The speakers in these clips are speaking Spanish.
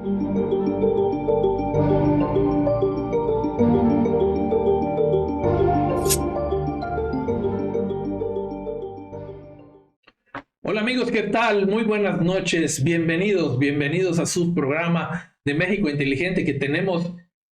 Hola amigos, ¿qué tal? Muy buenas noches, bienvenidos a su programa de México Inteligente que tenemos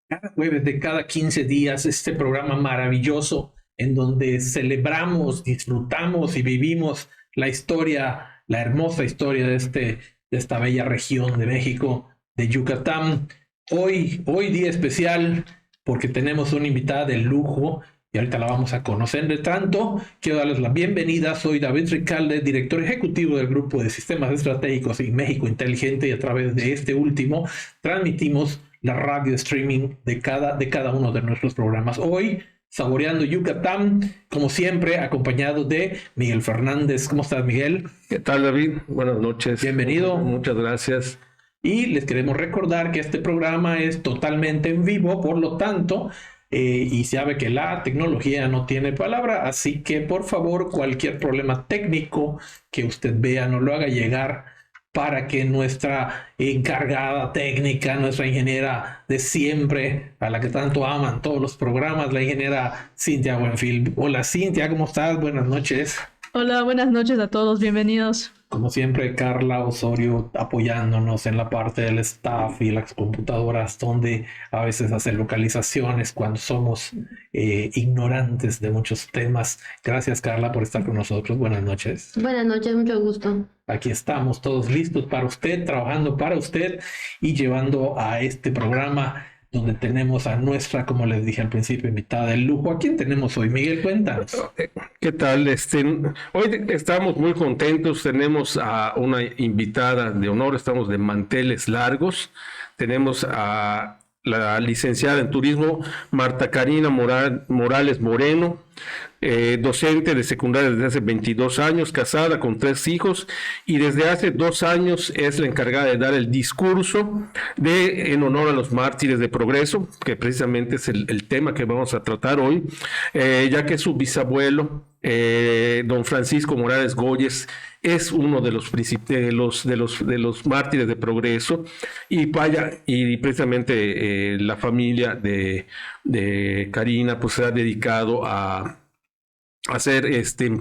cada jueves de cada 15 días, este programa maravilloso en donde celebramos, disfrutamos y vivimos la historia, la hermosa historia de esta bella región de México, de Yucatán. Hoy día especial porque tenemos una invitada de lujo y ahorita la vamos a conocer. De tanto, quiero darles la bienvenida. Soy David Ricalde, director ejecutivo del Grupo de Sistemas Estratégicos en México Inteligente, y a través de este último transmitimos la radio streaming de cada uno de nuestros programas. Hoy, saboreando Yucatán, como siempre, acompañado de Miguel Fernández. ¿Cómo estás, Miguel? ¿Qué tal, David? Buenas noches. Bienvenido. Muchas gracias. Y les queremos recordar que este programa es totalmente en vivo, por lo tanto, y sabe que la tecnología no tiene palabra, así que por favor cualquier problema técnico que usted vea nos lo haga llegar para que nuestra encargada técnica, nuestra ingeniera de siempre, a la que tanto aman todos los programas, la ingeniera Cintia Buenfil. Hola Cintia, ¿cómo estás? Buenas noches. Hola, buenas noches a todos, bienvenidos. Como siempre, Carla Osorio apoyándonos en la parte del staff y las computadoras, donde a veces hace localizaciones cuando somos ignorantes de muchos temas. Gracias, Carla, por estar con nosotros. Buenas noches. Buenas noches, mucho gusto. Aquí estamos todos listos para usted, trabajando para usted y llevando a este programa donde tenemos a nuestra, como les dije al principio, invitada de lujo. ¿A quién tenemos hoy? Miguel, cuéntanos. ¿Qué tal? Hoy estamos muy contentos, tenemos a una invitada de honor, estamos de manteles largos, tenemos a la licenciada en turismo Marta Karina Morales Moreno, docente de secundaria desde hace 22 años, casada con 3 hijos y desde hace 2 años es la encargada de dar el discurso en honor a los mártires de Progreso, que precisamente es el tema que vamos a tratar hoy, ya que su bisabuelo, don Francisco Morales Goyes, es uno de los mártires de Progreso y precisamente la familia de Karina pues se ha dedicado a hacer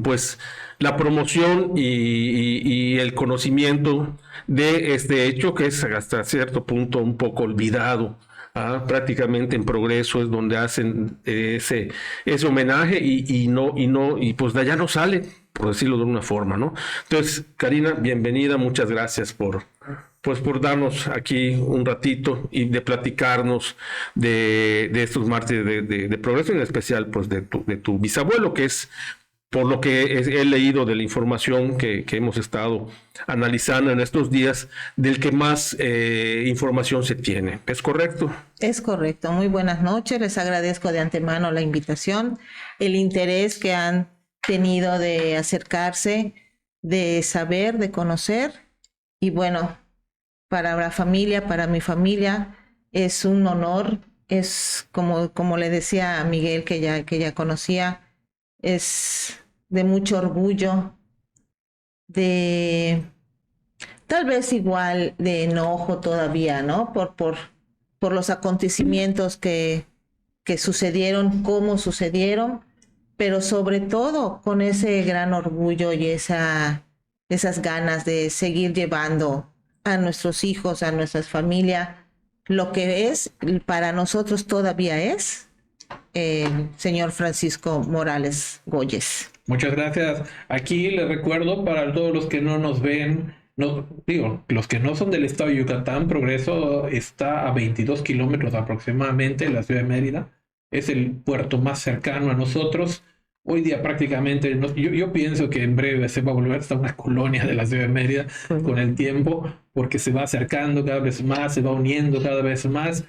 pues la promoción y el conocimiento de este hecho que es hasta cierto punto un poco olvidado. Prácticamente en Progreso es donde hacen ese homenaje y pues de allá no sale, por decirlo de una forma, ¿no? Entonces, Karina, bienvenida, muchas gracias por darnos aquí un ratito y de platicarnos de estos mártires de Progreso, en especial pues de tu bisabuelo, que es, por lo que he leído de la información que hemos estado analizando en estos días, del que más información se tiene. ¿Es correcto? Es correcto. Muy buenas noches. Les agradezco de antemano la invitación, el interés que han tenido de acercarse, de saber, de conocer. Y bueno, para la familia, para mi familia, es un honor. Es como le decía a Miguel, que ya conocía, es de mucho orgullo, de tal vez igual de enojo todavía, ¿no? Por los acontecimientos que sucedieron, cómo sucedieron, pero sobre todo con ese gran orgullo y esas ganas de seguir llevando a nuestros hijos, a nuestras familias, lo que es, para nosotros todavía es, el señor Francisco Morales Goyes. Muchas gracias. Aquí les recuerdo para todos los que no nos ven, los que no son del estado de Yucatán, Progreso está a 22 kilómetros aproximadamente de la ciudad de Mérida. Es el puerto más cercano a nosotros. Hoy día prácticamente, yo pienso que en breve se va a volver hasta una colonia de la ciudad de Mérida con el tiempo, porque se va acercando cada vez más, se va uniendo cada vez más.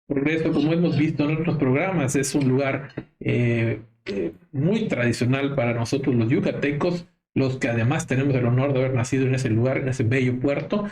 Progreso, como hemos visto en otros programas, es un lugar muy tradicional para nosotros los yucatecos, los que además tenemos el honor de haber nacido en ese lugar, en ese bello puerto.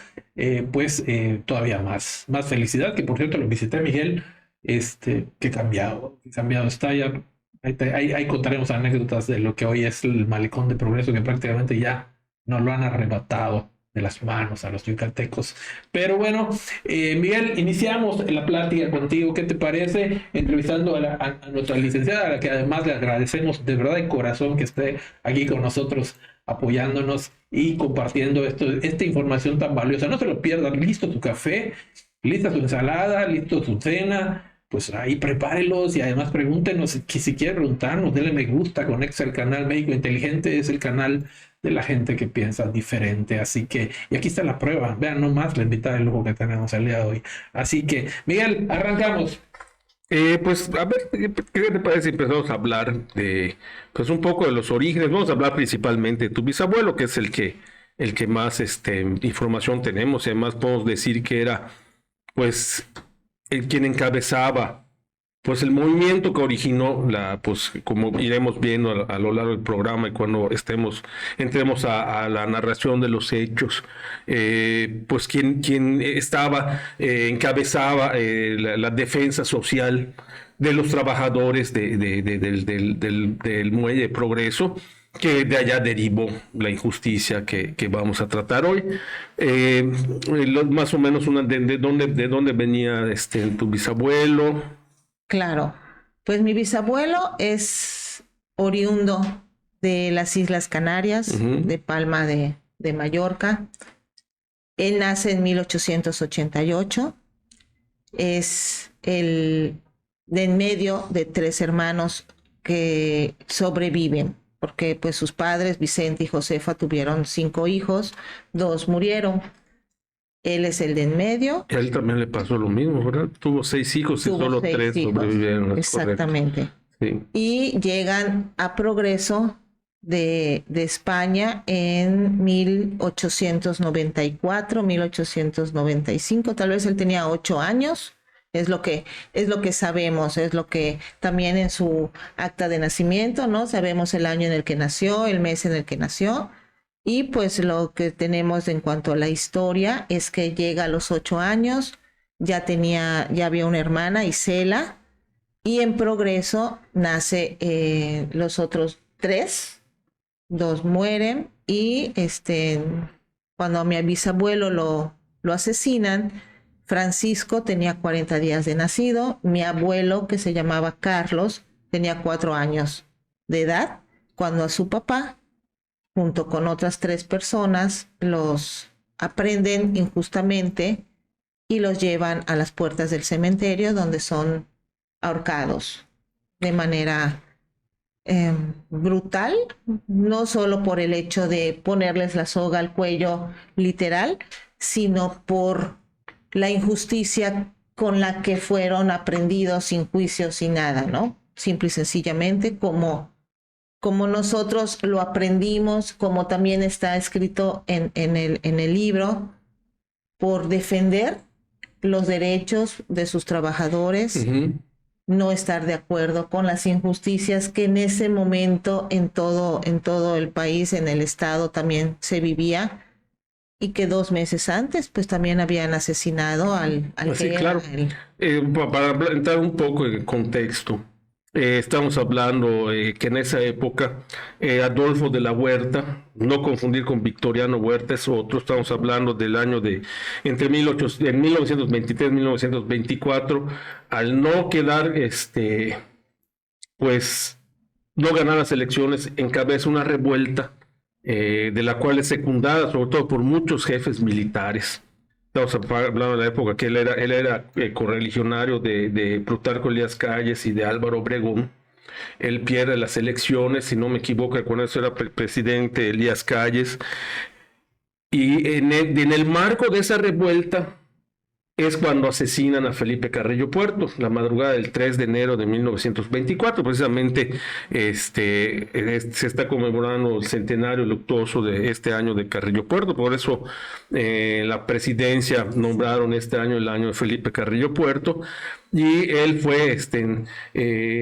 Todavía más felicidad, que por cierto lo visité, Miguel, que cambiado está ya. Ahí contaremos anécdotas de lo que hoy es el malecón de Progreso, que prácticamente ya nos lo han arrebatado de las manos a los yucatecos. Pero bueno, Miguel, iniciamos la plática contigo. ¿Qué te parece? Entrevistando a nuestra licenciada, a la que además le agradecemos de verdad de corazón que esté aquí con nosotros apoyándonos y compartiendo esta información tan valiosa. No se lo pierdan. Listo tu café, lista su ensalada, listo su cena. Pues ahí prepárelos y además pregúntenos si quieren preguntarnos, denle me gusta, conecte al canal México Inteligente, es el canal de la gente que piensa diferente. Así que, y aquí está la prueba, vean nomás la invitada de lujo que tenemos el día de hoy. Así que, Miguel, arrancamos. Pues a ver, ¿qué te parece si empezamos a hablar de, pues un poco de los orígenes? Vamos a hablar principalmente de tu bisabuelo, que es el que más información tenemos, y además podemos decir que era, pues, el quien encabezaba pues el movimiento que originó pues como iremos viendo a lo largo del programa y cuando entremos a la narración de los hechos, pues quien encabezaba la defensa social de los trabajadores del muelle de Progreso, que de allá derivó la injusticia que vamos a tratar hoy. Más o menos de dónde venía tu bisabuelo. Claro, pues mi bisabuelo es oriundo de las Islas Canarias, de Palma de Mallorca. Él nace en 1888. Es el de en medio de 3 hermanos que sobreviven, porque pues sus padres, Vicente y Josefa, tuvieron 5 hijos, 2 murieron. Él es el de en medio. A él también le pasó lo mismo, ¿verdad? Tuvo 6 hijos y solo 3 sobrevivieron. Exactamente. Sí. Y llegan a Progreso de España en 1894, 1895. Tal vez él tenía 8 años. Es lo que sabemos, es lo que también en su acta de nacimiento, ¿no? Sabemos el año en el que nació, el mes en el que nació. Y pues lo que tenemos en cuanto a la historia es que llega a los 8 años, ya había una hermana, Isela, y en Progreso nace los otros 3, 2 mueren, y cuando a mi bisabuelo lo asesinan, Francisco tenía 40 días de nacido, mi abuelo, que se llamaba Carlos, tenía 4 años de edad, cuando a su papá, junto con otras 3 personas, los aprenden injustamente y los llevan a las puertas del cementerio, donde son ahorcados de manera brutal, no solo por el hecho de ponerles la soga al cuello literal, sino por la injusticia con la que fueron aprendidos sin juicio, sin nada, ¿no? Simple y sencillamente como nosotros lo aprendimos, como también está escrito en el libro, por defender los derechos de sus trabajadores, no estar de acuerdo con las injusticias que en ese momento en todo el país, en el estado también se vivía, y que 2 meses antes pues también habían asesinado al sí, claro. Para entrar un poco en contexto, estamos hablando que en esa época Adolfo de la Huerta, no confundir con Victoriano Huerta, es otro, estamos hablando del año entre 1923 y 1924, al no quedar, pues, no ganar las elecciones, encabeza una revuelta de la cual es secundada sobre todo por muchos jefes militares. Estamos hablando de la época que él era correligionario de Plutarco Elías Calles y de Álvaro Obregón. Él pierde las elecciones, si no me equivoco, cuando eso era presidente Elías Calles. Y en el marco de esa revuelta es cuando asesinan a Felipe Carrillo Puerto, la madrugada del 3 de enero de 1924. Precisamente se está conmemorando el centenario luctuoso de este año de Carrillo Puerto, por eso la presidencia nombraron este año el año de Felipe Carrillo Puerto, y él fue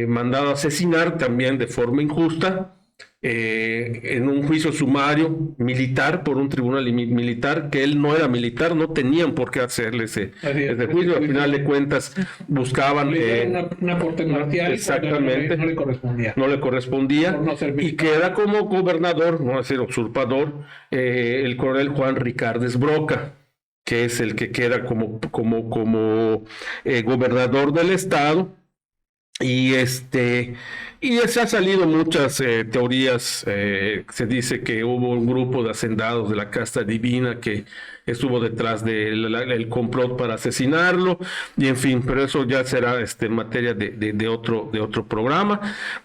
mandado a asesinar también de forma injusta en un juicio sumario militar por un tribunal militar, que él no era militar, no tenían por qué hacerle ese juicio. Al final de cuentas buscaban una corte marcial, exactamente, no le correspondía. No le correspondía, no y queda como gobernador, no es decir, usurpador, el coronel Juan Ricardes Broca, que es el que queda como gobernador del estado. Y se han salido muchas teorías. Se dice que hubo un grupo de hacendados de la casta divina que estuvo detrás del complot para asesinarlo, y en fin, pero eso ya será materia de otro programa.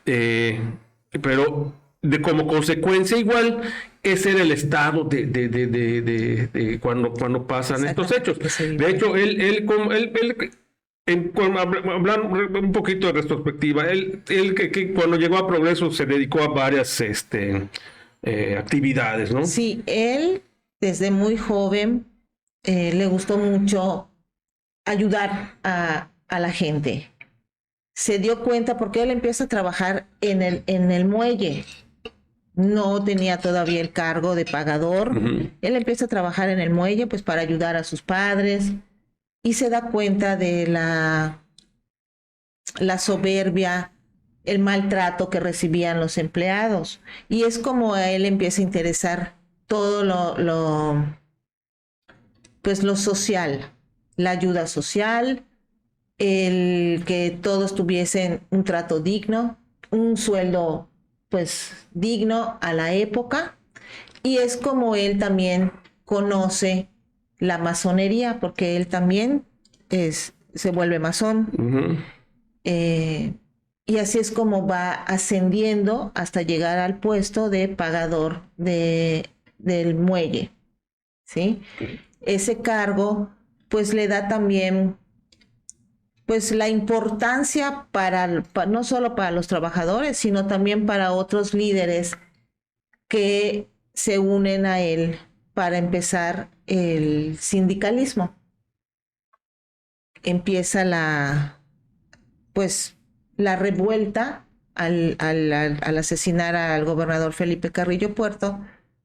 Pero como consecuencia, igual ese era el estado de cuando pasan estos hechos. De hecho, hablando un poquito de retrospectiva, él que cuando llegó a Progreso se dedicó a varias actividades, ¿no? Sí, él desde muy joven le gustó mucho ayudar a la gente. Se dio cuenta porque él empieza a trabajar en el muelle. No tenía todavía el cargo de pagador. Uh-huh. Él empieza a trabajar en el muelle pues para ayudar a sus padres. Y se da cuenta de la soberbia, el maltrato que recibían los empleados. Y es como a él empieza a interesar todo lo social, la ayuda social, el que todos tuviesen un trato digno, un sueldo pues digno a la época. Y es como él también conoce la masonería, porque él también se vuelve masón. Uh-huh. Y así es como va ascendiendo hasta llegar al puesto de pagador del muelle, ¿sí? Ese cargo pues le da también pues la importancia no solo para los trabajadores, sino también para otros líderes que se unen a él para empezar el sindicalismo. Empieza la revuelta al asesinar al gobernador Felipe Carrillo Puerto,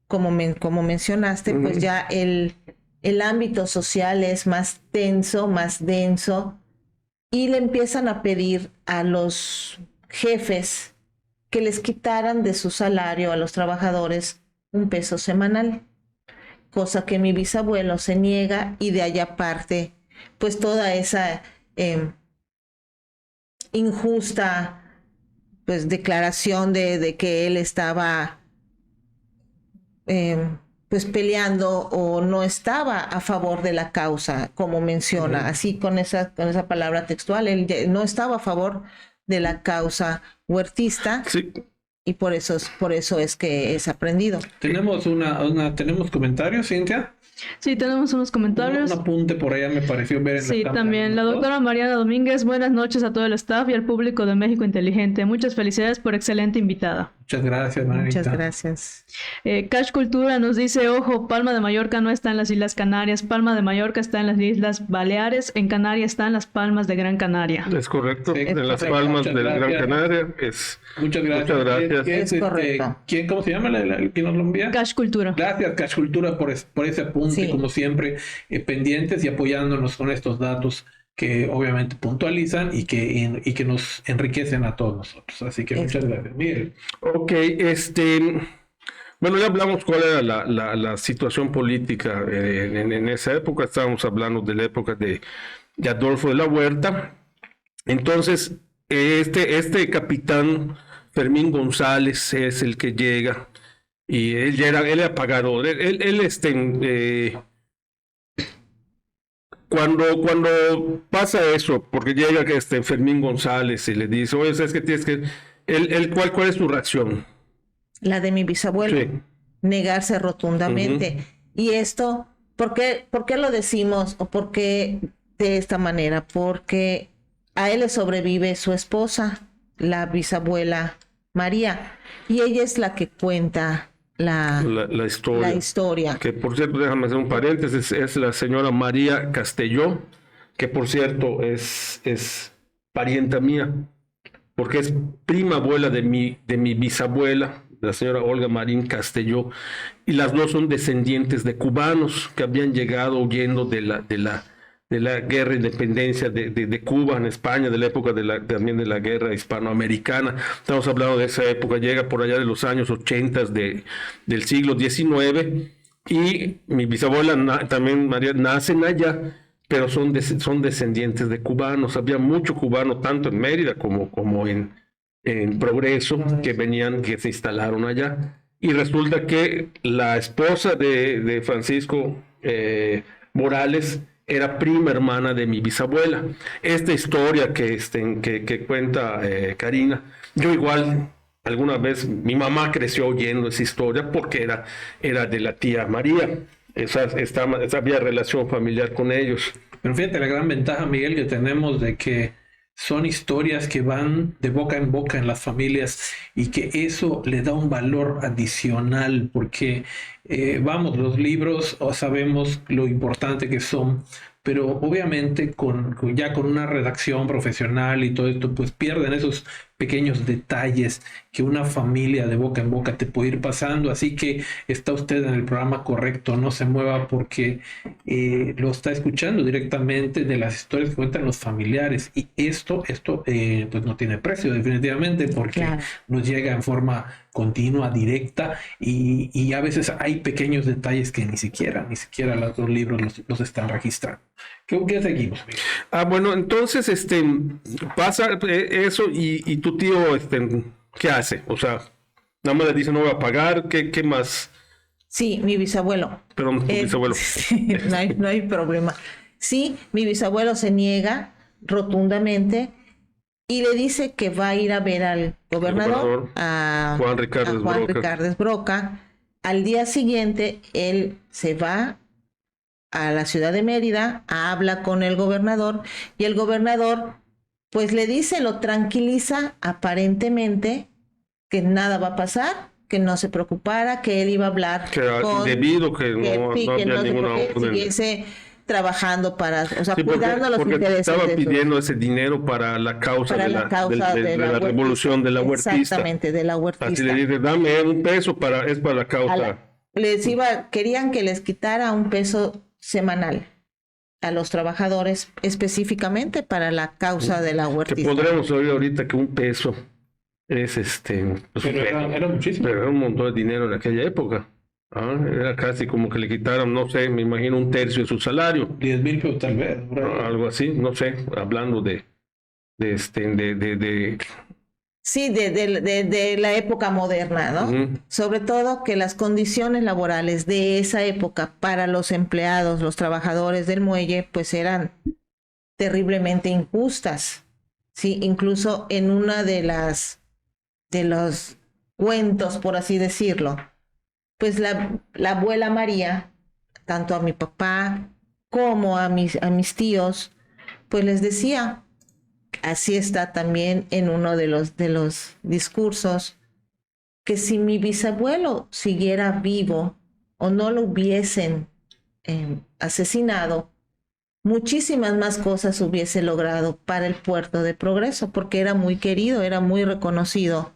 como mencionaste. Uh-huh. Pues ya el ámbito social es más tenso, más denso, y le empiezan a pedir a los jefes que les quitaran de su salario a los trabajadores $1 peso semanal, cosa que mi bisabuelo se niega, y de allá parte pues toda esa injusta pues declaración de que él estaba pues peleando o no estaba a favor de la causa, como menciona. Uh-huh. Así con esa palabra textual, él no estaba a favor de la causa huertista. Sí. Y por eso es que es aprendido. ¿Tenemos ¿tenemos comentarios, Cintia? Sí, tenemos unos comentarios. Un apunte por allá me pareció ver en sí, también la doctora Mariana Domínguez. Buenas noches a todo el staff y al público de México Inteligente. Muchas felicidades por excelente invitada. Muchas gracias, Marianita. Muchas gracias. Cash Cultura nos dice, ojo, Palma de Mallorca no está en las Islas Canarias, Palma de Mallorca está en las Islas Baleares, en Canarias están las Palmas de Gran Canaria. Es correcto, sí, en las Palmas de Gran Canaria es. Muchas gracias. Es correcto. ¿Cómo se llama ¿quién nos lo envía? Cash Cultura. Gracias, Cash Cultura, por ese apunte, sí. Como siempre, pendientes y apoyándonos con estos datos que obviamente puntualizan y que nos enriquecen a todos nosotros. Así que muchas gracias. Miguel. Ok, bueno, ya hablamos cuál era la situación política en esa época. Estábamos hablando de la época de Adolfo de la Huerta. Entonces, este capitán Fermín González es el que llega, y él era pagador. Cuando pasa eso, porque llega Fermín González y le dice, oye, ¿sabes qué tienes que...? ¿Cuál es tu reacción? La de mi bisabuelo. Sí. Negarse rotundamente. Uh-huh. Y esto, ¿por qué lo decimos o por qué de esta manera? Porque a él le sobrevive su esposa, la bisabuela María, y ella es la que cuenta la historia. Que por cierto, déjame hacer un paréntesis, es la señora María Castelló, que por cierto es parienta mía. porque es prima abuela de mi bisabuela, la señora Olga Marín Castelló, y las dos son descendientes de cubanos que habían llegado huyendo de la guerra de independencia de Cuba en España, de la época también de la guerra hispanoamericana. Estamos hablando de esa época, llega por allá de los años 80 del siglo XIX, y mi bisabuela también, María, nacen allá, pero son descendientes de cubanos. Había mucho cubano, tanto en Mérida como en Progreso, que se instalaron allá. Y resulta que la esposa de Francisco Morales era prima hermana de mi bisabuela. Esta historia que cuenta Karina, yo igual alguna vez, mi mamá creció oyendo esa historia porque era de la tía María. Había relación familiar con ellos. Pero fíjate la gran ventaja, Miguel, que tenemos de que son historias que van de boca en boca en las familias y que eso le da un valor adicional porque, vamos, los libros sabemos lo importante que son, pero obviamente ya con una redacción profesional y todo esto, pues pierden esos pequeños detalles que una familia de boca en boca te puede ir pasando. Así que está usted en el programa correcto, no se mueva porque lo está escuchando directamente de las historias que cuentan los familiares. Y esto pues no tiene precio definitivamente porque Claro. nos llega en forma continua, directa y a veces hay pequeños detalles que ni siquiera los dos libros los están registrando. ¿Qué seguimos, amigo? Bueno, entonces pasa eso y tu tío, ¿qué hace? O sea, nada más le dice no voy a pagar, ¿qué más? Sí, mi bisabuelo. Perdón, tu bisabuelo. Sí, no hay problema. Sí, mi bisabuelo se niega rotundamente y le dice que va a ir a ver al gobernador, a Juan Ricardes Broca. Ricardes Broca. Al día siguiente, él se va a la ciudad de Mérida, habla con el gobernador y el gobernador pues le dice, lo tranquiliza aparentemente que nada va a pasar, que no se preocupara, que él iba a hablar Que debido que no había ninguna orden. Siguiese trabajando o sea, Sí, cuidando los porque intereses estaba de su- pidiendo ese dinero para la causa para de la causa de la revolución de la huertista. Exactamente, de la huertista. Así le dice, dame $1 es para la causa. Querían que les quitara $1 semanal a los trabajadores específicamente para la causa de la Que huertista. podremos oír ahorita que $1 es pues, Pero era muchísimo. pero era un montón de dinero en aquella época. Era casi como que le quitaran, no sé, me imagino 1/3 de su salario. 10,000 pesos tal vez. por ahí. Algo así, no sé, hablando de Sí, de la época moderna, ¿no? Ujú. Sobre todo que las condiciones laborales de esa época para los empleados, los trabajadores del muelle, pues eran terriblemente injustas. Sí, incluso en una de los cuentos, por así decirlo, pues la abuela María, tanto a mi papá como a mis tíos, pues les decía, así está también en uno de los discursos, que si mi bisabuelo siguiera vivo o no lo hubiesen asesinado, muchísimas más cosas hubiese logrado para el puerto de Progreso, porque era muy querido, era muy reconocido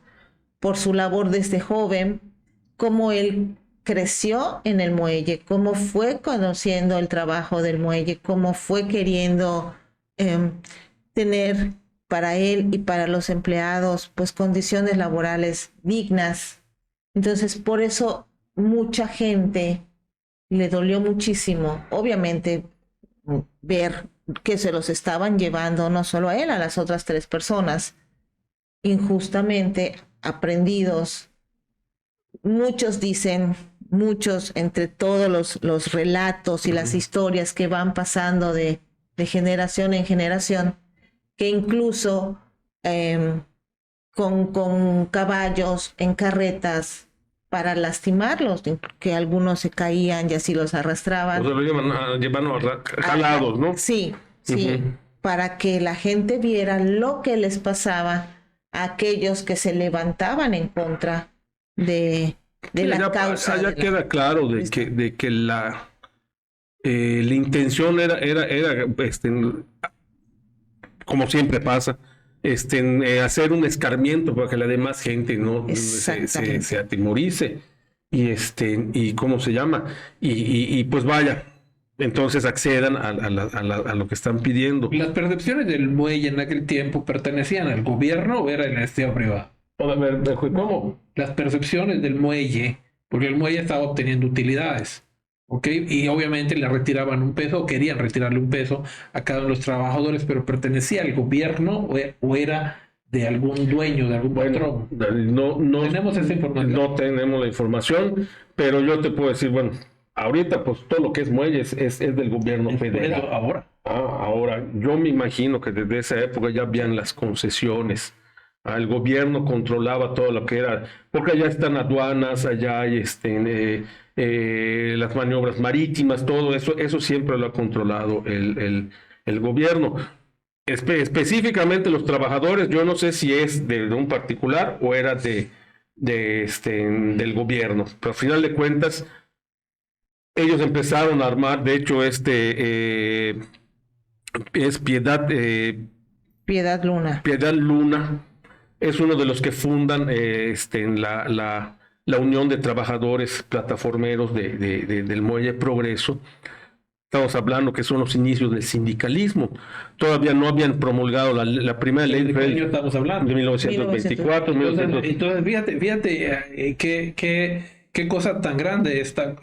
por su labor desde joven, cómo él creció en el muelle, cómo fue conociendo el trabajo del muelle, cómo fue queriendo tener para él y para los empleados pues condiciones laborales dignas. Entonces, por eso mucha gente le dolió muchísimo, obviamente, ver que se los estaban llevando no solo a él, a las otras 3 personas injustamente aprendidos. Muchos dicen, entre todos los relatos y las historias que van pasando de generación en generación, que incluso con caballos en carretas para lastimarlos, que algunos se caían y así los arrastraban. O sea, lo llevan jalados, ¿no? Sí, sí, Ujú. para que la gente viera lo que les pasaba a aquellos que se levantaban en contra de la causa. Ya queda claro de que la intención era como siempre pasa, hacer un escarmiento para que la demás gente no se atemorice. Y ¿cómo se llama? Y pues vaya, entonces accedan a lo que están pidiendo. ¿Las percepciones del muelle en aquel tiempo pertenecían al gobierno o era la iniciativa privada? A ver, ¿cómo? Las percepciones del muelle, porque el muelle estaba obteniendo utilidades, ¿ok? Y obviamente le retiraban un peso, o querían retirarle un peso a cada uno de los trabajadores, pero ¿pertenecía al gobierno o era de algún dueño, de algún patrón? No tenemos esa información. No tenemos la información, pero yo te puedo decir, bueno, ahorita pues todo lo que es muelles es del gobierno federal. Ahora. Ahora, yo me imagino que desde esa época ya habían las concesiones. El gobierno controlaba todo lo que era, porque allá están aduanas, allá hay las maniobras marítimas, todo eso siempre lo ha controlado el gobierno. Específicamente los trabajadores, yo no sé si es de un particular o era del gobierno, pero al final de cuentas ellos empezaron a armar, de hecho es Piedad Luna. Piedad Luna es uno de los que fundan la Unión de Trabajadores Plataformeros del Muelle Progreso. Estamos hablando que son los inicios del sindicalismo. Todavía no habían promulgado la primera ley ¿De qué año estamos hablando? de 1924. Entonces fíjate qué cosa tan grande esta.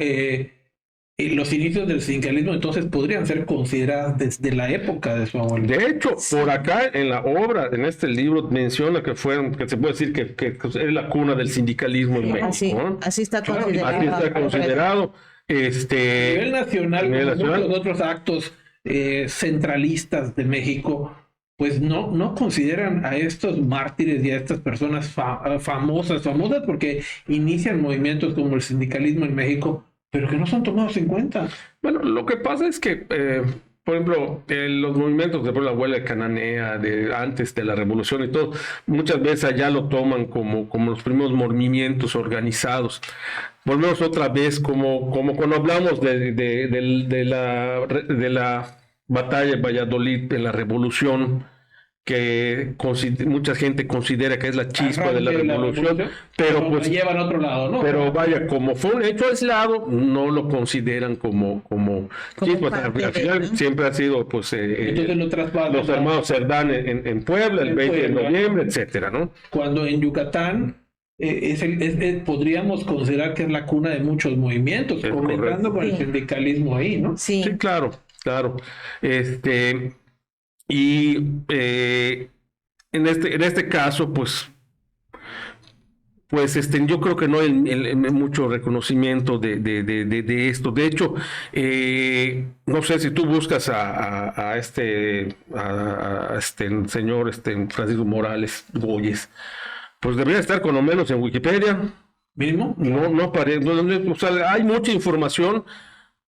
Los inicios del sindicalismo entonces podrían ser consideradas desde la época de su abuelo. De hecho, por acá en la obra, en este libro, menciona que se puede decir que es la cuna del sindicalismo en México, ¿no? Así está considerado. Así está considerado. A nivel nacional, muchos otros actos centralistas de México, pues no consideran a estos mártires y a estas personas famosas porque inician movimientos como el sindicalismo en México, pero que no son tomados en cuenta. Bueno, lo que pasa es que, por ejemplo, los movimientos de la huelga de Cananea, antes de la revolución y todo, muchas veces allá lo toman como los primeros movimientos organizados. Volvemos otra vez, como cuando hablamos de la batalla de Valladolid, de la revolución, que mucha gente considera que es la chispa de la revolución, pero pues llevan a otro lado, ¿no? Pero vaya, como fue un hecho aislado, no lo consideran como chispa. Al final, ¿no? Siempre ha sido, pues, entonces los hermanos Cerdán en Puebla, el 20 de noviembre, etcétera, ¿no? Cuando en Yucatán podríamos considerar que es la cuna de muchos movimientos, comenzando con el sindicalismo ahí, ¿no? Sí, claro. Y en este caso, pues yo creo que no hay mucho reconocimiento de esto. De hecho, no sé si tú buscas a este señor Francisco Morales Goyes, pues debería estar con lo menos en Wikipedia. ¿Mínimo? No aparece. O sea, hay mucha información,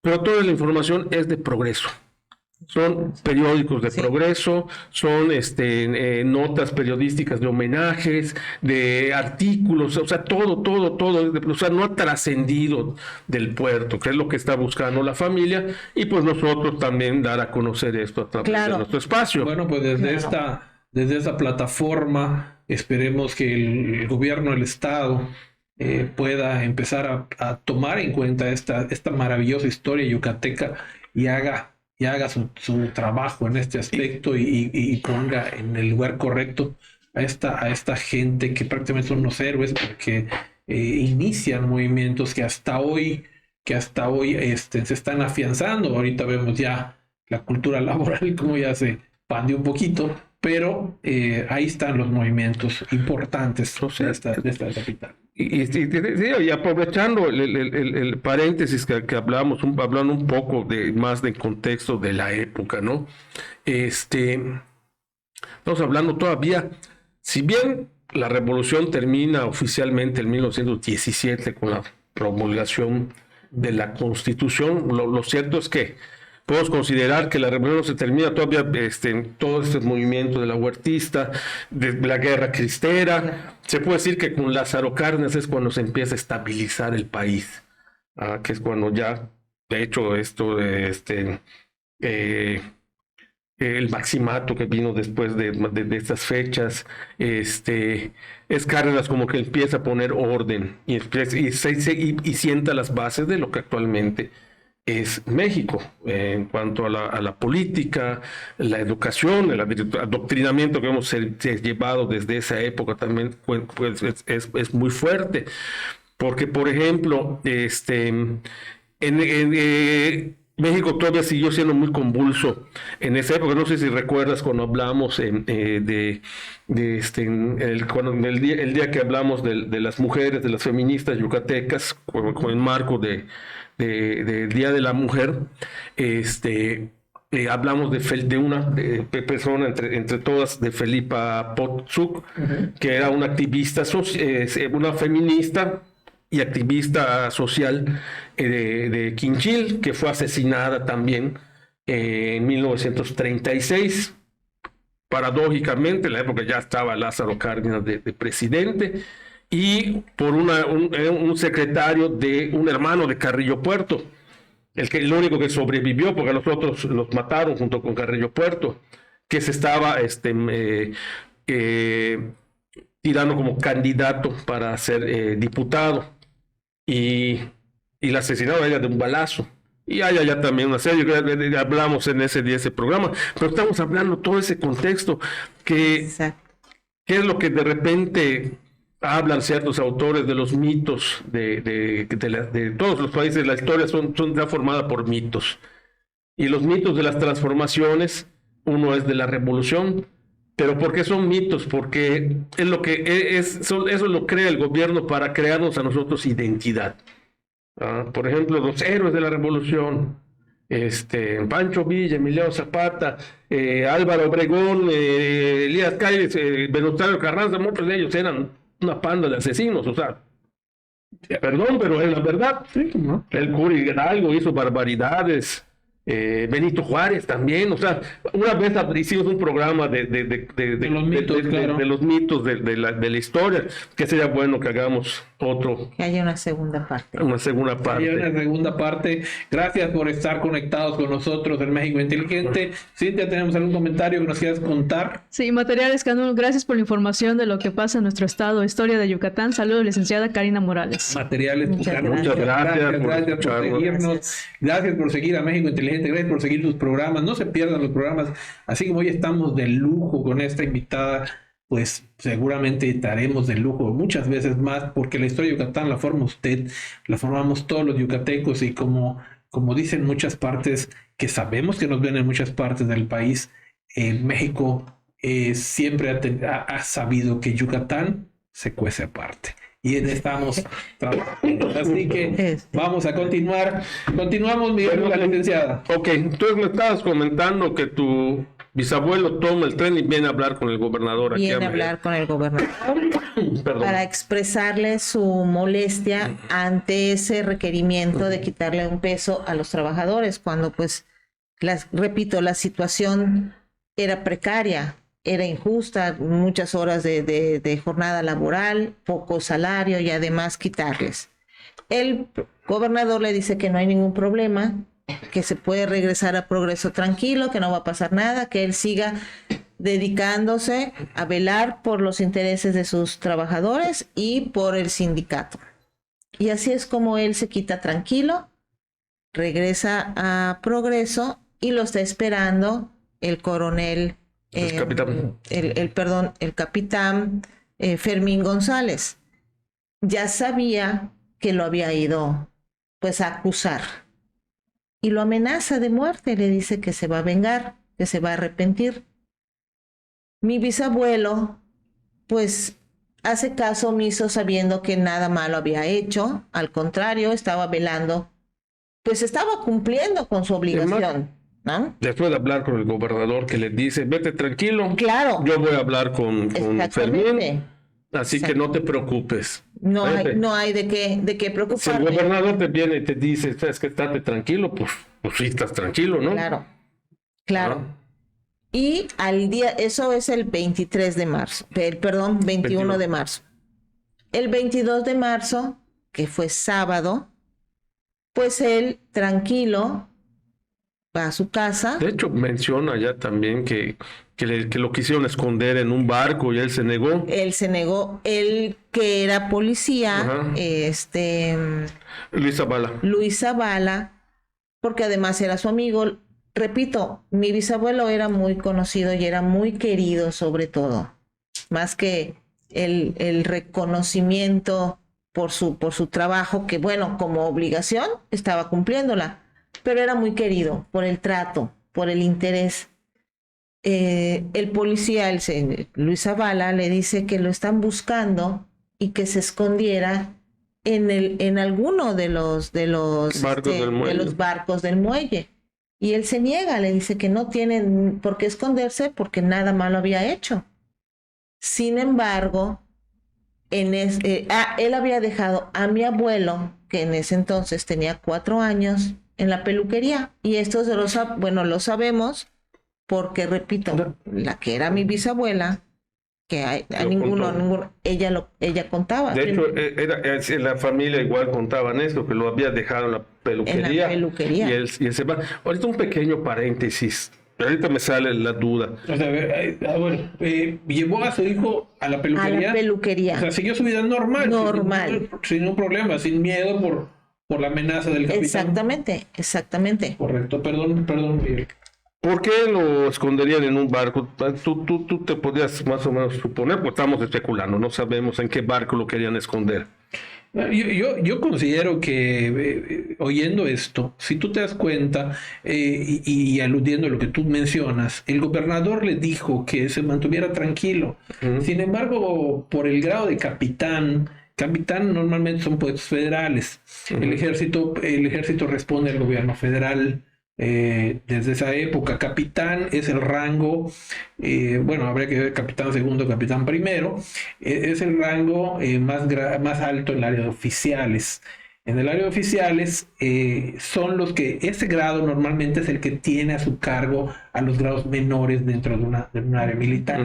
pero toda la información es de Progreso. Son periódicos de Progreso, son notas periodísticas de homenajes, de artículos, o sea, todo, o sea, no ha trascendido del puerto, que es lo que está buscando la familia, y pues nosotros también dar a conocer esto a través de nuestro espacio. Bueno, pues desde esta plataforma esperemos que el gobierno del Estado pueda empezar a tomar en cuenta esta maravillosa historia yucateca y haga su trabajo en este aspecto y ponga en el lugar correcto a esta gente que prácticamente son unos héroes porque inician movimientos que hasta hoy se están afianzando. Ahorita vemos ya la cultura laboral como ya se expandió un poquito, pero ahí están los movimientos importantes de esta capital. Y aprovechando el paréntesis que hablamos, hablando un poco más del contexto de la época, ¿no? Estamos hablando todavía, si bien la revolución termina oficialmente en 1917 con la promulgación de la Constitución, lo cierto es que podemos considerar que la revolución se termina todavía todo este movimiento de la huertista, de la guerra cristera. Se puede decir que con Lázaro Cárdenas es cuando se empieza a estabilizar el país, que es cuando ya, de hecho, esto de el Maximato que vino después de estas fechas, es Cárdenas como que empieza a poner orden y sienta las bases de lo que actualmente es México, en cuanto a la política, la educación, el adoctrinamiento que hemos llevado desde esa época también pues, es muy fuerte, porque por ejemplo, México todavía siguió siendo muy convulso en esa época. No sé si recuerdas cuando hablamos el día que hablamos de las mujeres, de las feministas yucatecas, con el marco del Día de la Mujer, hablamos de una persona entre todas, de Felipa Potsuk, que era una activista, una feminista y activista social de Quinchil, que fue asesinada también en 1936. Paradójicamente, en la época ya estaba Lázaro Cárdenas de presidente, y por un secretario de un hermano de Carrillo Puerto, el único que sobrevivió, porque los otros los mataron junto con Carrillo Puerto, que se estaba tirando como candidato para ser diputado. Y la asesinaron a ella de un balazo. Y hay allá también una serie, hablamos en ese programa, pero estamos hablando todo ese contexto, que es lo que de repente hablan ciertos autores de los mitos de todos los países. La historia son ya formada por mitos. Y los mitos de las transformaciones, uno es de la revolución. ¿Pero por qué son mitos? Porque es lo que eso lo crea el gobierno para crearnos a nosotros identidad. Por ejemplo, los héroes de la revolución, Pancho Villa, Emiliano Zapata, Álvaro Obregón, Elías Calles, Venustiano Carranza, muchos de ellos eran una panda de asesinos, o sea, perdón, pero es la verdad. Sí, ¿no? El cura Hidalgo hizo barbaridades. Benito Juárez también, o sea, una vez hicimos un programa de los mitos de la historia, que sería bueno que hagamos otro. Que haya una segunda parte. Una segunda parte. Gracias por estar conectados con nosotros en México Inteligente. Cintia, ¿tenemos algún comentario que nos quieras contar? Sí, Materiales Canul, gracias por la información de lo que pasa en nuestro estado, historia de Yucatán. Saludos, licenciada Karina Morales. Materiales, muchas gracias por seguirnos. Gracias por seguir a México Inteligente. Gracias por seguir sus programas. No se pierdan los programas. Así como hoy estamos de lujo con esta invitada, pues seguramente estaremos de lujo muchas veces más, porque la historia de Yucatán la forma usted, la formamos todos los yucatecos, y como dicen muchas partes, que sabemos que nos ven en muchas partes del país, México siempre ha sabido que Yucatán se cuece aparte. Y estamos trabajando. Así que vamos a continuar. Continuamos, Miguel, la licenciada. Ok, entonces me estabas comentando que tu bisabuelo toma el tren y viene a hablar con el gobernador. Viene a hablar con el gobernador para expresarle su molestia ante ese requerimiento de quitarle un peso a los trabajadores, cuando pues, repito, la situación era precaria. Era injusta, muchas horas de jornada laboral, poco salario y además quitarles. El gobernador le dice que no hay ningún problema, que se puede regresar a Progreso tranquilo, que no va a pasar nada, que él siga dedicándose a velar por los intereses de sus trabajadores y por el sindicato. Y así es como él se quita tranquilo, regresa a Progreso y lo está esperando el coronel. El capitán Fermín González. Ya sabía que lo había ido pues a acusar y lo amenaza de muerte, le dice que se va a vengar, que se va a arrepentir. Mi bisabuelo pues hace caso omiso, sabiendo que nada malo había hecho, al contrario, estaba velando, pues estaba cumpliendo con su obligación. ¿No? Después de hablar con el gobernador, que le dice, vete tranquilo, claro, yo voy a hablar con Fermín, así que no te preocupes. No hay de qué preocuparte. Si el gobernador te viene y te dice, es que estate tranquilo, pues sí estás tranquilo, ¿no? Claro. Y al día, eso es el 23 de marzo, 21 de marzo. El 22 de marzo, que fue sábado, pues él tranquilo va a su casa. De hecho, menciona ya también que lo quisieron esconder en un barco y él se negó. Él se negó, él que era policía, Ajá. Luis Zavala. Luis Zavala, porque además era su amigo. Repito, mi bisabuelo era muy conocido y era muy querido sobre todo, más que el reconocimiento por su trabajo, que bueno, como obligación estaba cumpliéndola, pero era muy querido por el trato, por el interés. El policía, Luis Zavala, le dice que lo están buscando y que se escondiera en alguno de los barcos del muelle. Y él se niega, le dice que no tienen por qué esconderse porque nada malo había hecho. Sin embargo, él había dejado a mi abuelo, que en ese entonces tenía 4 años, en la peluquería. Y esto lo sabemos porque, repito, la que era mi bisabuela, que ella contaba. De hecho, en la familia igual contaban esto, que lo había dejado en la peluquería. Y él se va. Ahorita un pequeño paréntesis. Ahorita me sale la duda. O sea, llevó a su hijo a la peluquería. A la peluquería. O sea, siguió su vida normal. Normal. Sin un problema, sin miedo por la amenaza del capitán. Exactamente. Correcto. Perdón, Miguel. ¿Por qué lo esconderían en un barco? Tú te podías más o menos suponer, pues estamos especulando, no sabemos en qué barco lo querían esconder. Yo considero que oyendo esto, si tú te das cuenta y aludiendo a lo que tú mencionas, el gobernador le dijo que se mantuviera tranquilo. Sin embargo, por el grado de capitán normalmente son puestos federales. El ejército responde al gobierno federal. Desde esa época, capitán es el rango, habría que ver capitán segundo, capitán primero, es el rango más alto en el área de oficiales. En el área de oficiales son los que, ese grado normalmente es el que tiene a su cargo a los grados menores dentro de un área militar.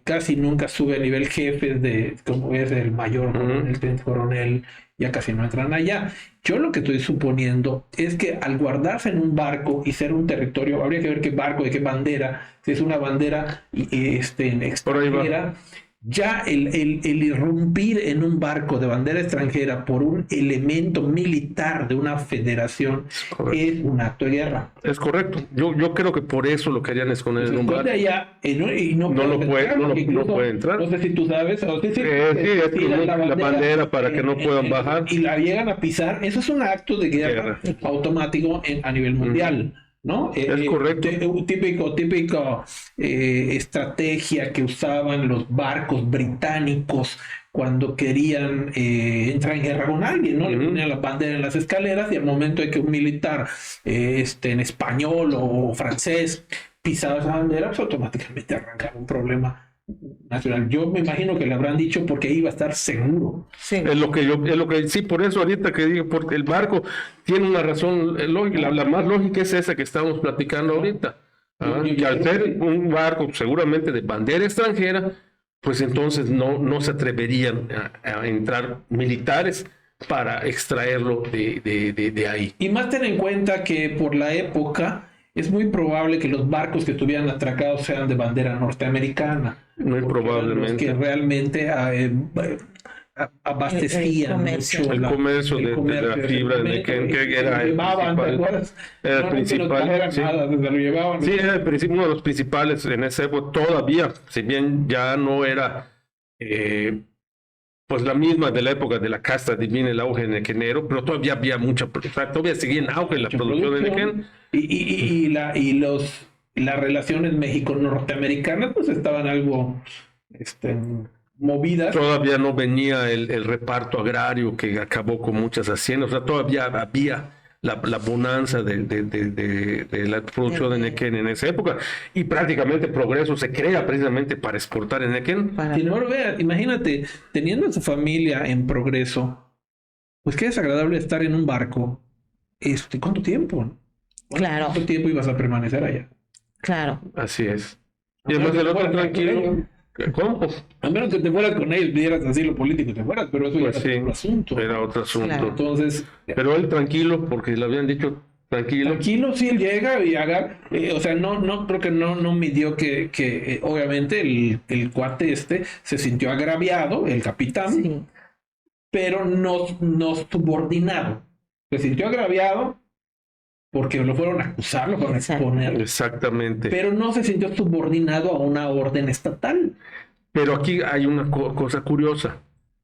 Casi nunca sube a nivel jefe, como es el mayor, el teniente coronel, ya casi no entran allá. Yo lo que estoy suponiendo es que al guardarse en un barco y ser un territorio, habría que ver qué barco, de qué bandera, si es una bandera extranjera, ya el irrumpir en un barco de bandera extranjera por un elemento militar de una federación es un acto de guerra. Es correcto. Yo creo que por eso lo querían esconder en un barco. Allá, y no puede entrar. No sé si tú sabes. La bandera para que no puedan bajar. Y la llegan a pisar. Eso es un acto de guerra automático a nivel mundial. ¿No? Es correcto. Típico estrategia que usaban los barcos británicos cuando querían entrar en guerra con alguien, ¿no? Le ponían la bandera en las escaleras y al momento de que un militar en español o francés pisaba esa bandera, pues automáticamente arrancaba un problema nacional. Yo me imagino que le habrán dicho porque iba a estar seguro. Sí. Sí, por eso ahorita que digo, porque el barco tiene una razón lógica, la más lógica es esa que estamos platicando ahorita. Y al ser un barco seguramente de bandera extranjera, pues entonces no se atreverían a entrar militares para extraerlo de ahí. Y más ten en cuenta que por la época es muy probable que los barcos que estuvieran atracados sean de bandera norteamericana. Muy probablemente. Los que realmente abastecían mucho el comercio de la fibra de Nequén, que era el principal. Sí, era uno de los principales en esa época todavía, si bien ya no era pues la misma de la época de la casta divina, el auge nequenero, pero todavía había todavía seguía en auge la producción de Nequén. Y las relaciones México-norteamericanas pues estaban algo movidas. Todavía no venía el reparto agrario que acabó con muchas haciendas, o sea, todavía había la bonanza de la producción de Nequén en esa época, y prácticamente Progreso se crea precisamente para exportar en Nequén. Imagínate, teniendo a su familia en Progreso, pues qué desagradable estar en un barco. ¿Cuánto tiempo? Claro. ¿Cuánto tiempo ibas a permanecer allá? Claro. Así es. Y además el otro tranquilo. ¿Cómo? A menos que te fueras con él, pidieras asilo político y te fueras, pero eso pues ya era otro asunto. Era otro asunto. Claro. Entonces, pero él tranquilo, porque le habían dicho, Tranquilo. Tranquilo, sí, él llega y haga, o sea, no creo que no midió que obviamente el cuate se sintió agraviado, el capitán, Sí, pero no subordinado. Se sintió agraviado porque lo fueron a acusar, lo fueron a Exacto. exponer, Exactamente. pero no se sintió subordinado a una orden estatal. Pero aquí hay una cosa curiosa.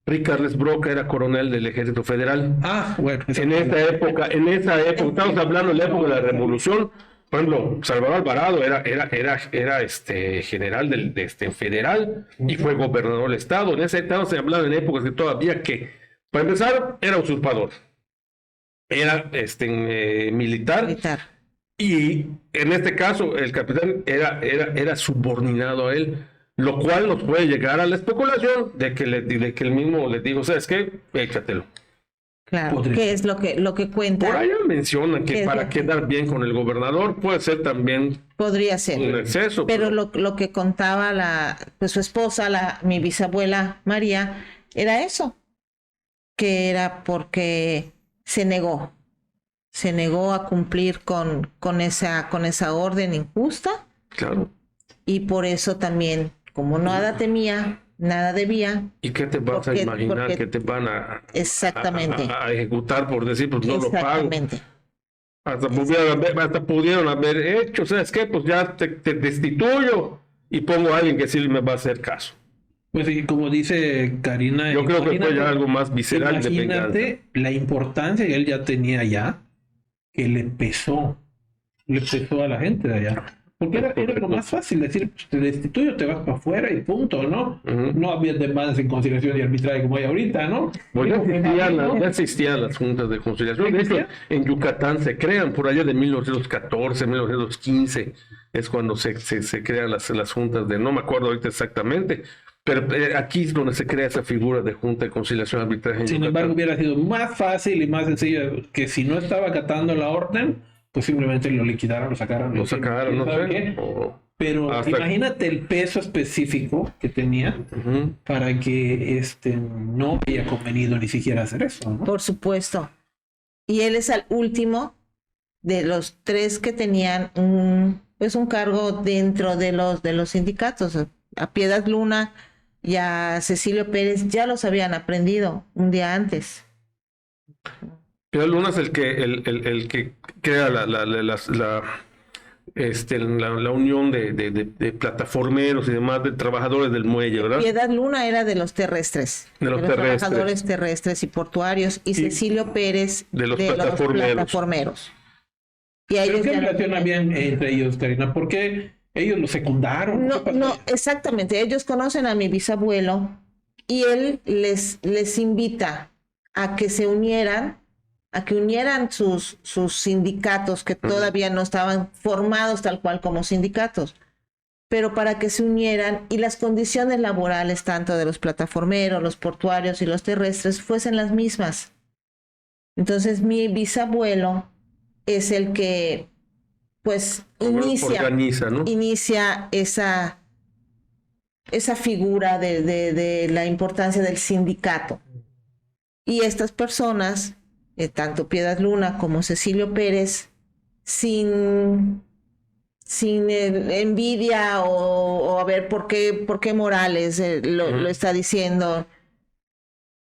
Rick Carles Broca era coronel del Ejército Federal. Ah, bueno. En esa época, estamos hablando de la época de la Revolución. Por ejemplo, Salvador Alvarado era general del federal y fue gobernador del estado. En esa época se hablaba en épocas que todavía para empezar, era usurpador. Era militar. militar. Y en este caso, el capitán era subordinado a él, lo cual nos puede llegar a la especulación de que él mismo le dijo, ¿sabes qué? Échatelo. Claro, Podría que ser. es lo que cuenta. Por allá mencionan ¿Qué que es para lo que- quedar bien con el gobernador puede ser también Podría un ser. exceso. Pero lo que contaba pues su esposa, mi bisabuela María, era eso, que era porque se negó a cumplir con esa orden injusta, Claro. y por eso también, como nada temía, nada debía. ¿Y qué te vas a Porque- imaginar porque- que te van a Exactamente. a ejecutar por decir, pues no lo pago? Exactamente. Hasta pudieron haber hecho, ¿sabes qué? Pues ya te destituyo y pongo a alguien que sí me va a hacer caso. Pues sí, como dice Karina, Yo creo que fue imagínate- ya algo más visceral de venganza. Imagínate la importancia que él ya tenía ya, que le pesó a la gente de allá. Porque era lo más fácil decir, pues, te destituyo, te vas para afuera y punto, ¿no? Ujú. No había demandas en conciliación y arbitraje como hay ahorita, ¿no? Pues Digo, ya existían las juntas de conciliación. De hecho, en Yucatán se crean por allá de 1914, 1915, es cuando se crean las juntas no me acuerdo ahorita exactamente, pero aquí es donde se crea esa figura de junta de conciliación y arbitraje en Sin Yucatán. embargo, hubiera sido más fácil y más sencillo que si no estaba acatando la orden, pues simplemente lo liquidaron, lo sacaron. Lo sacaron, no ¿sabe sé. qué? Pero Hasta- imagínate el peso específico que tenía Ujú. para que no haya convenido ni siquiera hacer eso, ¿no? Por supuesto. Y él es el último de los tres que tenían un cargo dentro de los sindicatos. A Piedad Luna y a Cecilio Pérez ya los habían aprendido un día antes. Pero Luna es el que crea la unión de plataformeros y demás, de trabajadores del muelle, ¿verdad? Piedad Luna era de los terrestres, De los trabajadores terrestres y portuarios, y Cecilio Pérez de los los plataformeros. plataformeros. Y a ¿Pero ellos qué ya no relación tenían- había entre ellos, Karina? ¿Por qué ellos lo secundaron? No, ¿Qué pasó? no, exactamente. Ellos conocen a mi bisabuelo y él les invita a que se unieran, a que unieran sus sindicatos que todavía no estaban formados tal cual como sindicatos, pero para que se unieran y las condiciones laborales tanto de los plataformeros, los portuarios y los terrestres fuesen las mismas. Entonces mi bisabuelo es el que pues Organiza, ¿no? inicia esa figura de la importancia del sindicato. Y estas personas, tanto Piedad Luna como Cecilio Pérez, sin envidia o a ver por qué Morales lo está diciendo,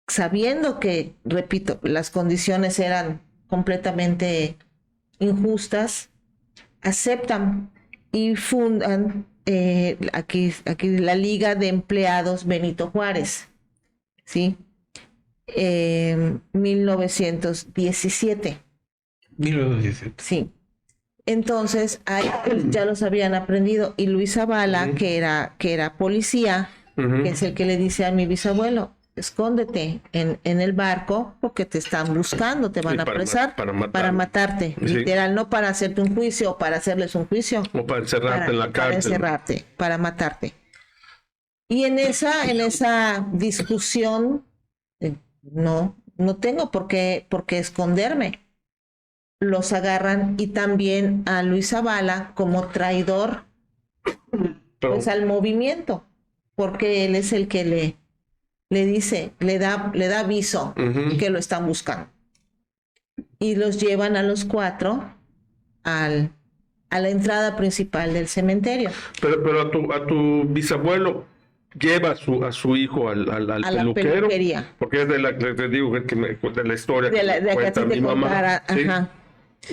sabiendo que, repito, las condiciones eran completamente injustas, aceptan y fundan aquí la Liga de Empleados Benito Juárez, ¿sí? 1917. 1917. Sí. Entonces, ahí ya los habían aprendido. Y Luis Zavala, que era policía, Ujú. que es el que le dice a mi bisabuelo, escóndete en el barco porque te están buscando, te van Sí, a apresar para matarte. Sí. Literal, no para hacerte un juicio o para hacerles un juicio. O para encerrarte en la Para cárcel. encerrarte, para matarte. Y en esa discusión, no tengo por qué esconderme. Los agarran y también a Luis Zavala como traidor Pero- pues al movimiento, porque él es el que le dice, le da aviso Ujú. que lo están buscando. Y los llevan a los 4 a la entrada principal del cementerio. Pero a tu bisabuelo lleva a su hijo al A la peluquero, peluquería. porque es de la que te digo de la historia De la que de que a cuenta ti mi te mamá. contara, ¿Sí? ajá.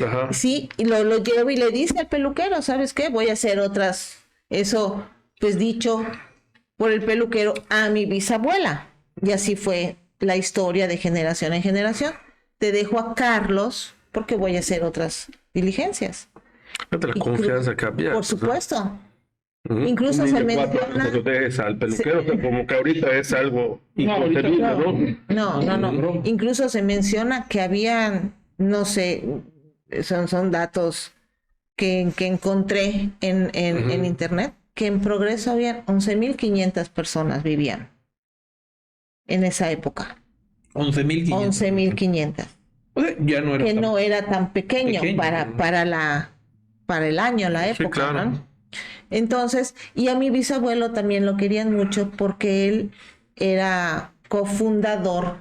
Ajá. Sí, y lo llevo y le dice al peluquero, ¿sabes qué? Voy a hacer otras, eso pues dicho por el peluquero a mi bisabuela. Y así fue la historia de generación en generación. Te dejo a Carlos porque voy a hacer otras diligencias. Fíjate la confianza que había. Por supuesto. Ujú. Incluso Un se niño de 4 años menciona... que lo dejes al peluquero, o sea, como que ahorita es algo inconcebible, ¿no? No. Incluso se menciona que habían, no sé, son datos que encontré en internet, que en Progreso habían 11.500 personas vivían en esa época. 11.500. 11.500. O sea, ya no era Que tan- no era tan pequeño para el año, la Sí, época, claro. ¿no? Entonces, y a mi bisabuelo también lo querían mucho porque él era cofundador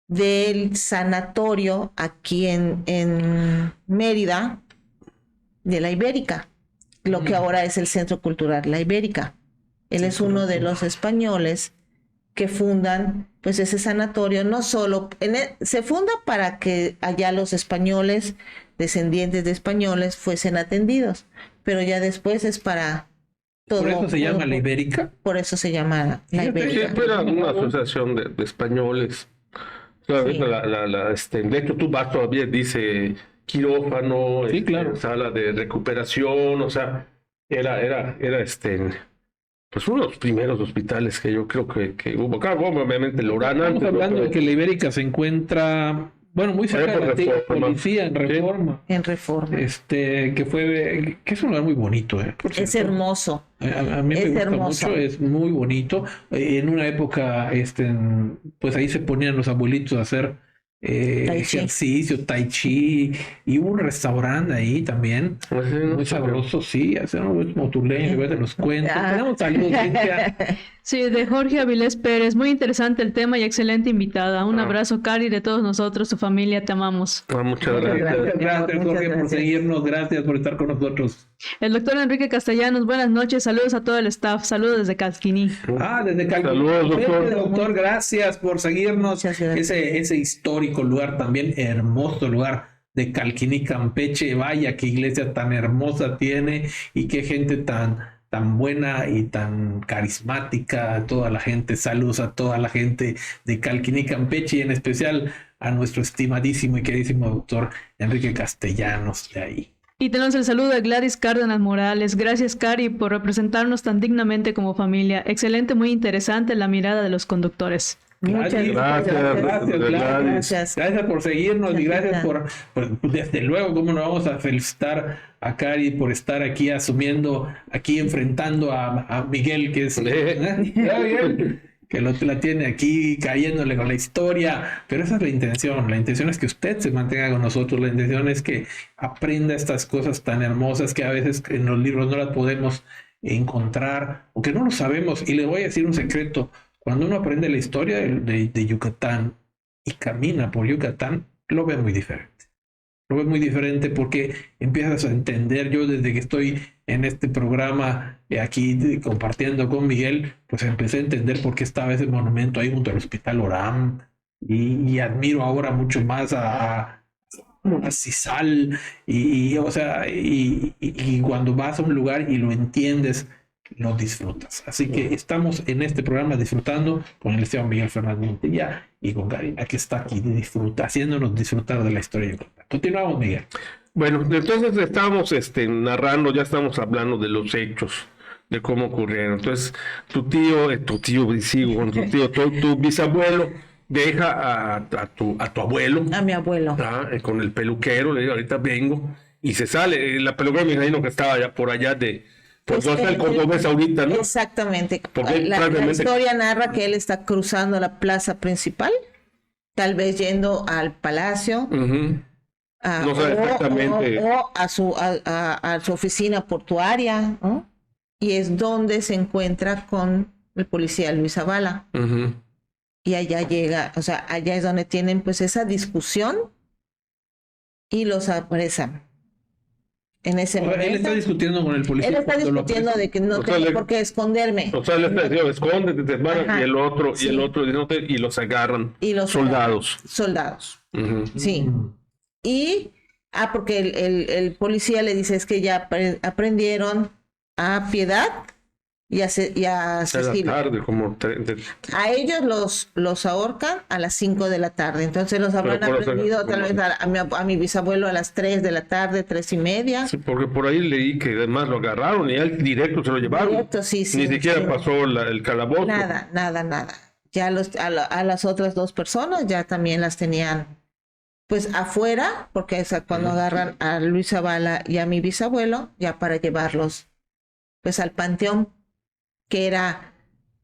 del sanatorio aquí en Mérida, de la Ibérica, lo que ahora es el Centro Cultural La Ibérica. Él es uno de los españoles que fundan pues ese sanatorio, no solo, se funda para que allá los españoles, descendientes de españoles, fuesen atendidos, pero ya después es para todo. Por eso se llama la Ibérica. Por eso se llama la Sí, Ibérica. pues era una asociación de españoles. ¿Sabes? Sí. De hecho, tú vas todavía, dice quirófano, Sí, claro. sala de recuperación, o sea, era pues uno de los primeros hospitales que yo creo que hubo. Claro, obviamente Lorana. Estamos hablando de que la Ibérica se encuentra, bueno, muy cerca de la antigua policía en Reforma. En Reforma. Que es un lugar muy bonito, por Es cierto. hermoso. A mí me Es gusta hermoso. mucho, es muy bonito. En una época, pues ahí se ponían los abuelitos a hacer Tai chi. ejercicio, tai chi, y hubo un restaurante ahí también, muy sabroso, sí, hacer unos motuleños, de los cuentos. Ah. Tenemos saludos, Cintia. Sí, de Jorge Avilés Pérez. Muy interesante el tema y excelente invitada. Un abrazo, Cari, de todos nosotros, tu familia, te amamos. Muchas Muchas gracias. gracias. Gracias, Muchas Jorge, por gracias. seguirnos, gracias por estar con nosotros. El doctor Enrique Castellanos, buenas noches, saludos a todo el staff, saludos desde Calquiní. Desde Calquiní. Saludos, doctor. Doctor, gracias por seguirnos. Muchas gracias. Ese histórico lugar, también hermoso lugar de Calquiní, Campeche. Vaya, qué iglesia tan hermosa tiene y qué gente tan buena y tan carismática. Toda la gente, saludos a toda la gente de Calquiní, Campeche, y en especial a nuestro estimadísimo y queridísimo doctor Enrique Castellanos de ahí. Y tenemos el saludo de Gladys Cárdenas Morales. Gracias, Cari, por representarnos tan dignamente como familia. Excelente, muy interesante la mirada de los conductores. Muchas Gracias por seguirnos y gracias por, desde luego, cómo nos vamos a felicitar a Cari por estar aquí enfrentando a Miguel, que es que la tiene aquí cayéndole con la historia, pero esa es la intención es que usted se mantenga con nosotros, la intención es que aprenda estas cosas tan hermosas que a veces en los libros no las podemos encontrar o que no lo sabemos. Y le voy a decir un secreto: cuando uno aprende la historia de Yucatán y camina por Yucatán, lo ve muy diferente. Lo ves muy diferente porque empiezas a entender. Yo desde que estoy en este programa aquí compartiendo con Miguel, pues empecé a entender por qué estaba ese monumento ahí junto al Hospital Oram y admiro ahora mucho más a Cisal y cuando vas a un lugar y lo entiendes, lo disfrutas. Así que estamos en este programa disfrutando con el licenciado Miguel Fernández Montilla y con Karina, que está aquí haciéndonos disfrutar de la historia de Yucatán. Continuamos, Miguel. Bueno, entonces estábamos narrando, ya estamos hablando de los hechos, de cómo ocurrieron. Entonces, tu bisabuelo deja a tu abuelo. A mi abuelo. Con el peluquero, le digo, ahorita vengo, y se sale. La peluquera me imagino que estaba ya por allá pues no está el cordobés ahorita, ¿no? Exactamente. Porque La historia narra que él está cruzando la plaza principal, tal vez yendo al palacio. No sabe exactamente. O a su oficina portuaria, ¿no? Y es donde se encuentra con el policía Luis Zavala. Y allá llega, o sea, allá es donde tienen pues esa discusión y los apresan. en ese O sea, momento. él está discutiendo con el policía. Él está cuando lo discutiendo de que no O sea, tengo por qué esconderme. O sea, le está diciendo, escóndete, te van, Ajá, y el otro, sí. y los agarran. Y los soldados. soldados. Ujú. Sí. Y, porque el policía le dice, es que ya aprendieron a Piedad y a A la Cecilia. tarde, como A ellos los ahorcan a las 5 de la tarde. Entonces los habrán Pero por eso, aprendido tal vez a mi bisabuelo a las 3 de la tarde, 3:30. sí, porque por ahí leí que además lo agarraron y a él directo se lo llevaron. Directo, sí, Ni siquiera sí. pasó el calabozo. Nada. Ya a las otras 2 personas ya también las tenían pues afuera, porque es cuando agarran a Luis Zavala y a mi bisabuelo, ya para llevarlos pues al panteón, que era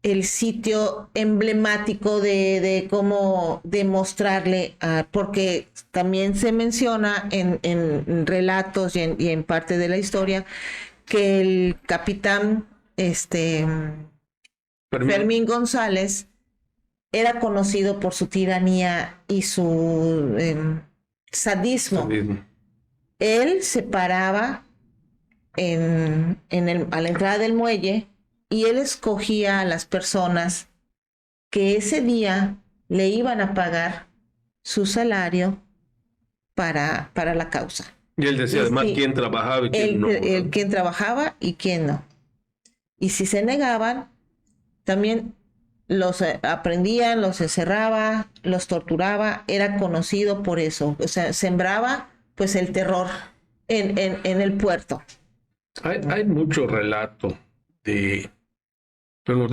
el sitio emblemático de cómo demostrarle, porque también se menciona en relatos y en parte de la historia que el capitán Fermín González era conocido por su tiranía y su sadismo. Él se paraba a la entrada del muelle y él escogía a las personas que ese día le iban a pagar su salario para la causa. Y él decía además quién trabajaba y quién no. Quién trabajaba y quién no. Y si se negaban, también los aprendían, los encerraba, los torturaba. Era conocido por eso. O sea, sembraba pues el terror en el puerto. Hay mucho relato de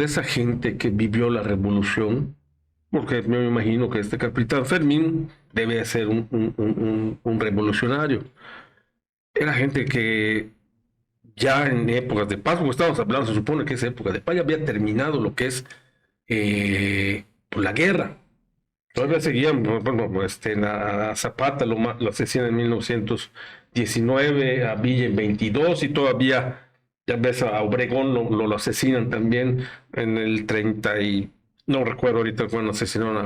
esa gente que vivió la revolución, porque me imagino que este capitán Fermín debe ser un revolucionario. Era gente que ya en épocas de paz, como estábamos hablando, se supone que esa época de paz ya había terminado lo que es la guerra. Todavía seguían, a Zapata lo asesinan en 1919, a Villa en 22, y todavía, ya ves, a Obregón lo asesinan también en el 30 y no recuerdo ahorita cuando asesinaron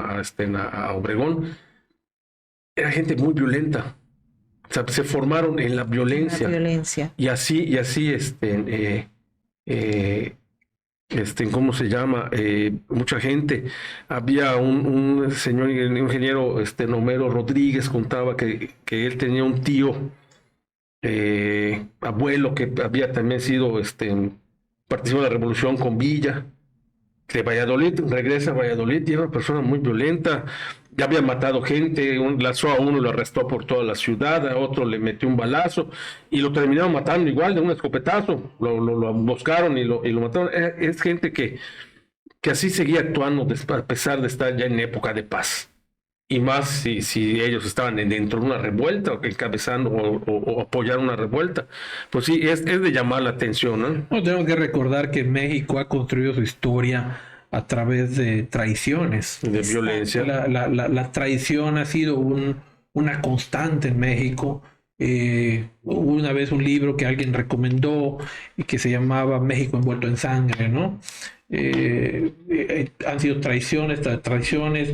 a Obregón. Era gente muy violenta. O sea, se formaron en la violencia. Y así, ¿cómo se llama? Mucha gente. Había un señor, un ingeniero, Homero Rodríguez, contaba que él tenía un tío, abuelo, que había también sido, participó en la revolución con Villa, de Valladolid, regresa a Valladolid y era una persona muy violenta. Ya había matado gente, lanzó a uno, lo arrestó por toda la ciudad, a otro le metió un balazo y lo terminaron matando igual de un escopetazo. Lo buscaron y lo mataron. Es gente que así seguía actuando a pesar de estar ya en época de paz. Y más si ellos estaban dentro de una revuelta, o encabezando o apoyar una revuelta. Pues sí, es de llamar la atención, ¿no? No, tenemos que recordar que México ha construido su historia a través de traiciones. De violencia. La traición ha sido una constante en México. Hubo una vez un libro que alguien recomendó y que se llamaba México envuelto en sangre, ¿no? Han sido traiciones tras traiciones.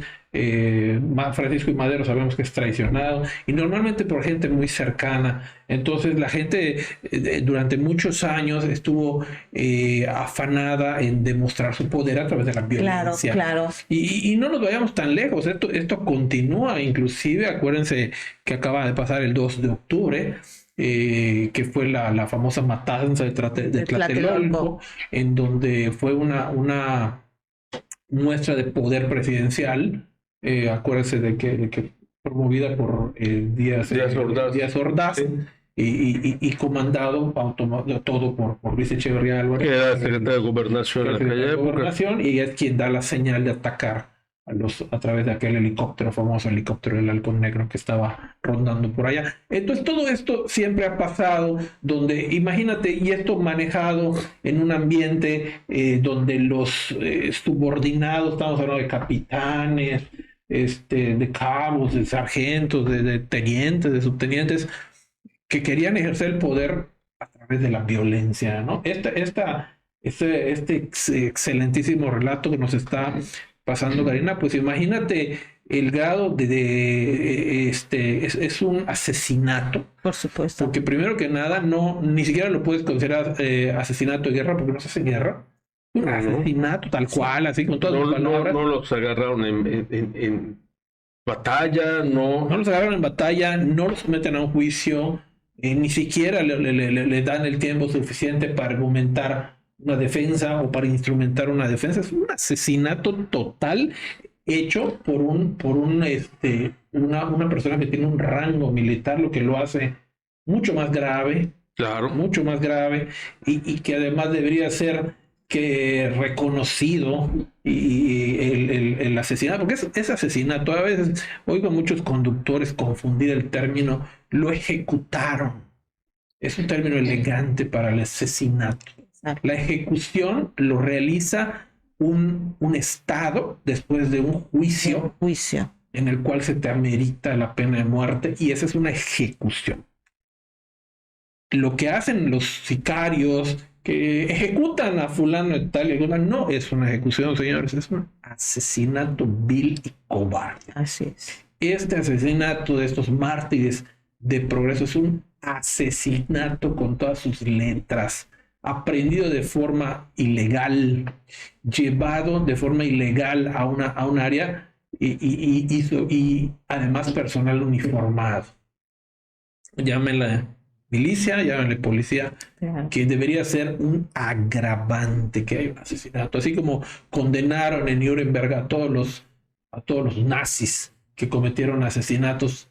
Francisco I. Madero sabemos que es traicionado y normalmente por gente muy cercana. Entonces la gente durante muchos años estuvo afanada en demostrar su poder a través de la violencia. Claro. Y no nos vayamos tan lejos, esto continúa. Inclusive acuérdense que acaba de pasar el 2 de octubre, que fue la famosa matanza de Tlatelolco, en donde fue una muestra de poder presidencial. Acuérdense de que promovida por Díaz Ordaz, Sí. y comandado todo por Luis Echeverría Álvarez, Que era secretario de Gobernación en aquella época. y es quien da la señal de atacar a través de aquel helicóptero, famoso helicóptero del Halcón Negro que estaba rondando por allá. Entonces todo esto siempre ha pasado, donde, imagínate, y esto manejado en un ambiente donde los subordinados, estamos hablando de capitanes, de cabos, de sargentos, de tenientes, de subtenientes, que querían ejercer el poder a través de la violencia, ¿no? Este excelentísimo relato que nos está pasando Karina, pues imagínate el grado es un asesinato. Por supuesto. Porque primero que nada, ni siquiera lo puedes considerar asesinato de guerra porque no se hace guerra. Un asesinato tal cual, así con todas las palabras. No los agarraron en batalla, No los agarraron en batalla, no los someten a un juicio, ni siquiera le dan el tiempo suficiente para argumentar una defensa o para instrumentar una defensa. Es un asesinato total hecho por una persona que tiene un rango militar, lo que lo hace mucho más grave, claro, mucho más grave, y que además debería ser reconocido y el asesinato, porque es asesinato. A veces oigo a muchos conductores confundir el término, lo ejecutaron. Es un término elegante para el asesinato. Exacto. La ejecución lo realiza un Estado después de un juicio en el cual se te amerita la pena de muerte, y esa es una ejecución. Lo que hacen los sicarios que ejecutan a fulano de tal y tal, no es una ejecución, señores, es un asesinato vil y cobarde. Así es. Este asesinato de estos mártires de progreso es un asesinato con todas sus letras, aprendido de forma ilegal, llevado de forma ilegal a un área y además personal uniformado. Llámenla milicia, llámenle policía, que debería ser un agravante que hay un asesinato. Así como condenaron en Nuremberg a todos los nazis que cometieron asesinatos,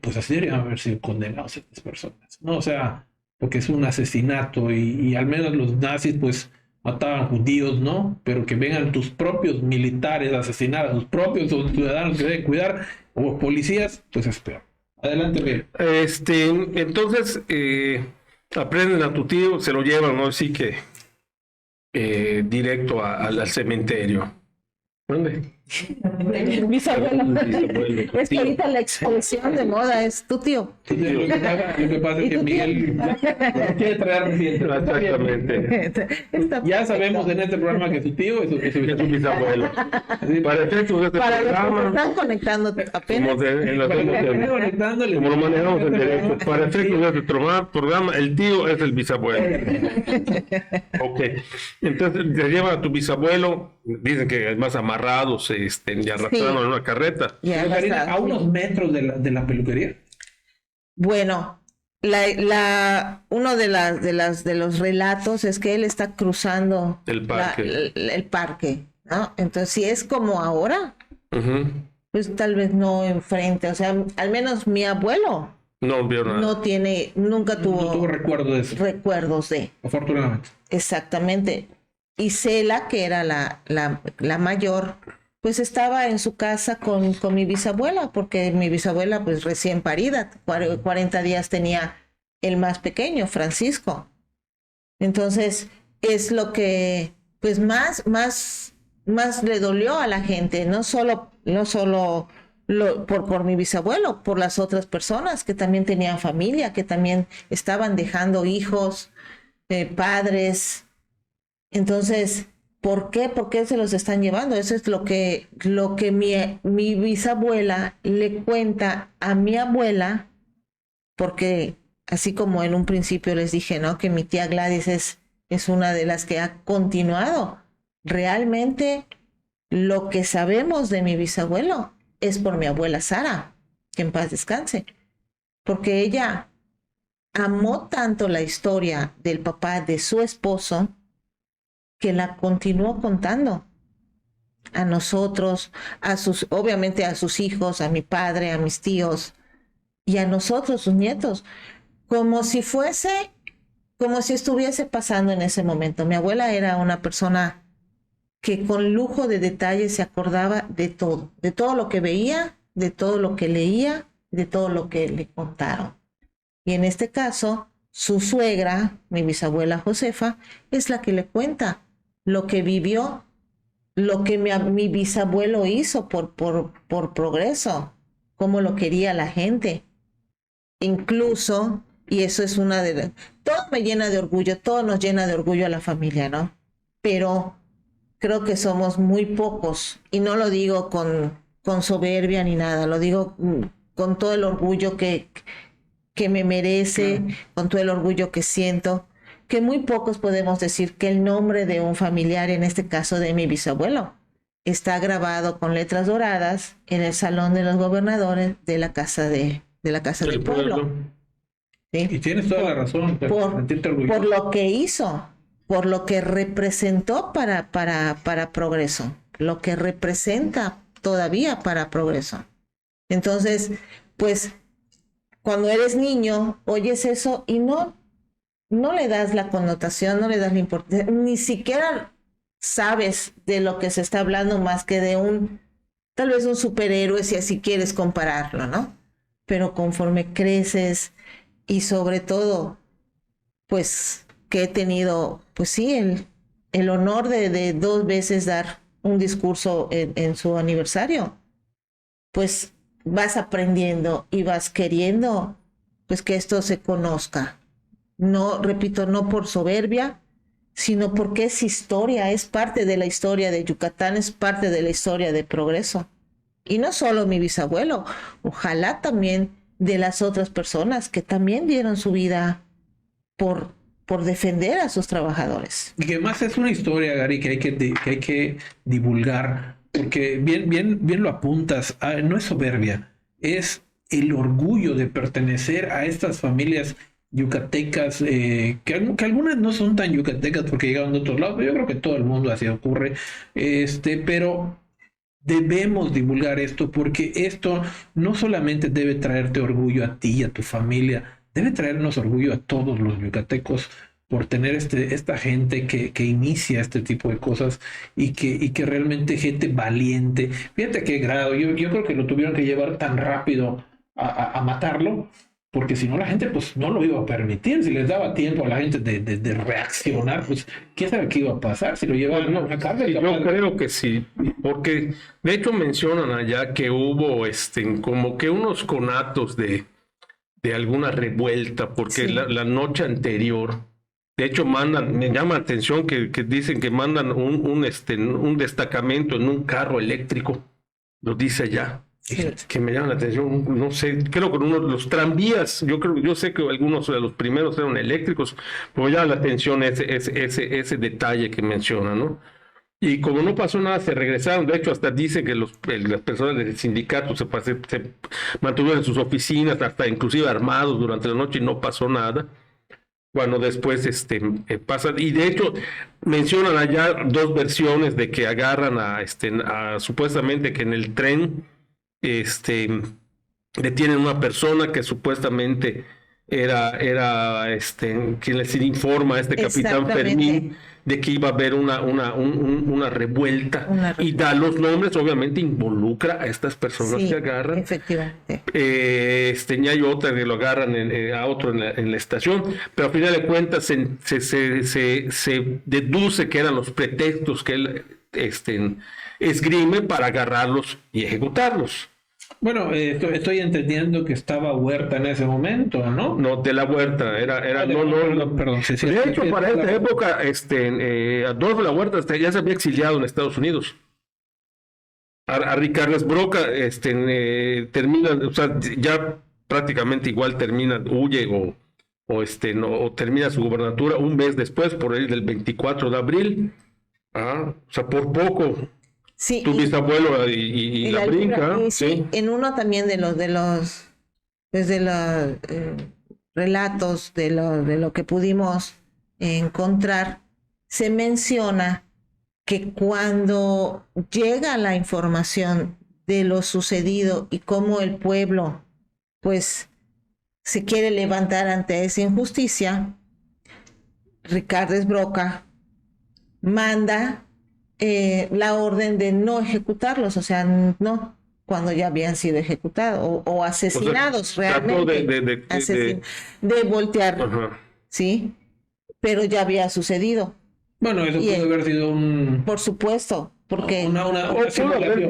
pues así deberían haber sido condenados estas personas, ¿no? O sea, porque es un asesinato y al menos los nazis pues mataban judíos, ¿no? Pero que vengan tus propios militares a asesinar a tus propios ciudadanos que deben cuidar, o policías, pues es peor. Adelante, bien. Entonces, aprenden a tu tío, se lo llevan, ¿no? Así que directo al cementerio. ¿Dónde? Bisabuelo. Es que ahorita la expresión de moda es tu tío. Lo que pasa es que Miguel no quiere traer reciente. Exactamente. Ya sabemos en este programa que su tío es su bisabuelo. Para efectos de este programa, los que están conectando apenas. Como lo manejamos en derecho. Para efectos de este programa, el tío es el bisabuelo. Ok. Entonces, te llevan a tu bisabuelo, dicen que además amarrados, y arrastraron en una carreta. Karina, a unos metros de la peluquería. Bueno, uno de los relatos es que él está cruzando el parque, ¿no? Entonces, si es como ahora, pues tal vez no enfrente. O sea, al menos mi abuelo no vio nada. Nunca tuvo recuerdos de. Afortunadamente. Exactamente. Y Cela, que era la mayor, pues estaba en su casa con mi bisabuela, porque mi bisabuela pues recién parida, 40 días tenía el más pequeño, Francisco. Entonces es lo que pues más le dolió a la gente, no solo por mi bisabuelo, por las otras personas que también tenían familia, que también estaban dejando hijos, padres. Entonces, ¿por qué? ¿Por qué se los están llevando? Eso es lo que mi bisabuela le cuenta a mi abuela, porque así como en un principio les dije, ¿no? Que mi tía Gladys es una de las que ha continuado. Realmente lo que sabemos de mi bisabuelo es por mi abuela Sara, que en paz descanse, porque ella amó tanto la historia del papá de su esposo que la continuó contando a nosotros, obviamente a sus hijos, a mi padre, a mis tíos y a nosotros, sus nietos, como si estuviese pasando en ese momento. Mi abuela era una persona que con lujo de detalles se acordaba de todo lo que veía, de todo lo que leía, de todo lo que le contaron. Y en este caso, su suegra, mi bisabuela Josefa, es la que le cuenta lo que vivió, lo que mi bisabuelo hizo por progreso, cómo lo quería la gente. Incluso, y eso es todo me llena de orgullo, todo nos llena de orgullo a la familia, ¿no? Pero creo que somos muy pocos, y no lo digo con con soberbia ni nada, lo digo con todo el orgullo que me merece, con todo el orgullo que siento, que muy pocos podemos decir que el nombre de un familiar, en este caso de mi bisabuelo, está grabado con letras doradas en el Salón de los Gobernadores de la Casa del Pueblo. ¿Sí? Y tienes toda la razón, sentirte orgulloso. Por lo que hizo, por lo que representó para Progreso, lo que representa todavía para Progreso. Entonces, pues, cuando eres niño, oyes eso y no le das la connotación, no le das la importancia, ni siquiera sabes de lo que se está hablando más que de tal vez un superhéroe, si así quieres compararlo, ¿no? Pero conforme creces y sobre todo, pues, que he tenido, pues sí, el honor de 2 veces dar un discurso en su aniversario, pues vas aprendiendo y vas queriendo, pues, que esto se conozca. No, repito, no por soberbia, sino porque es historia, es parte de la historia de Yucatán, es parte de la historia de Progreso. Y no solo mi bisabuelo, ojalá también de las otras personas que también dieron su vida por defender a sus trabajadores. Y que más es una historia, Gary, que hay que divulgar, porque bien lo apuntas, no es soberbia, es el orgullo de pertenecer a estas familias yucatecas, que algunas no son tan yucatecas porque llegaron de otros lados, pero yo creo que todo el mundo así ocurre, pero debemos divulgar esto porque esto no solamente debe traerte orgullo a ti y a tu familia, debe traernos orgullo a todos los yucatecos por tener esta gente que inicia este tipo de cosas y que realmente gente valiente. Fíjate a qué grado, yo creo que lo tuvieron que llevar tan rápido a matarlo, porque si no la gente pues no lo iba a permitir. Si les daba tiempo a la gente de reaccionar, pues quién sabe qué iba a pasar si lo llevaban a una cárcel. Yo creo que sí, porque de hecho mencionan allá que hubo como que unos conatos de alguna revuelta, porque Sí. la noche anterior, de hecho me llama la atención que dicen que mandan un destacamento en un carro eléctrico, lo dice allá. Sí. Que me llama la atención, no sé, creo que uno de los tranvías, yo sé que algunos de los primeros eran eléctricos, pero llama la atención ese detalle que menciona, ¿no? Y como no pasó nada, se regresaron. De hecho, hasta dicen que las personas del sindicato se mantuvieron en sus oficinas, hasta inclusive armados durante la noche y no pasó nada. Bueno, después pasa, y de hecho mencionan allá 2 versiones de que agarran a supuestamente que en el tren detienen a una persona que supuestamente era quien les informa a este capitán Exactamente. Fermín de que iba a haber una revuelta, y da los nombres, obviamente involucra a estas personas Sí, que agarran. efectivamente. Y hay otra que lo agarran a otro en la estación, pero al final de cuentas se deduce que eran los pretextos que él esgrime para agarrarlos y ejecutarlos. Bueno, estoy entendiendo que estaba Huerta en ese momento, ¿no? No, de la Huerta, Perdón, sí, de hecho, para esta época, Adolfo de la Huerta ya se había exiliado en Estados Unidos. A Ricardo Broca, termina, o sea, ya prácticamente igual termina, huye o termina su gubernatura un mes después, por ahí del 24 de abril. O sea, por poco. Sí, Tu bisabuelo y la brinca, y sí, en uno también de los relatos de lo que pudimos encontrar, se menciona que cuando llega la información de lo sucedido y cómo el pueblo pues se quiere levantar ante esa injusticia, Ricardo Broca manda la orden de no ejecutarlos, o sea, no, cuando ya habían sido ejecutados o asesinados, o sea, realmente, de voltear, ajá. ¿sí? Pero ya había sucedido. Bueno, eso puede haber sido por supuesto, porque pudo haber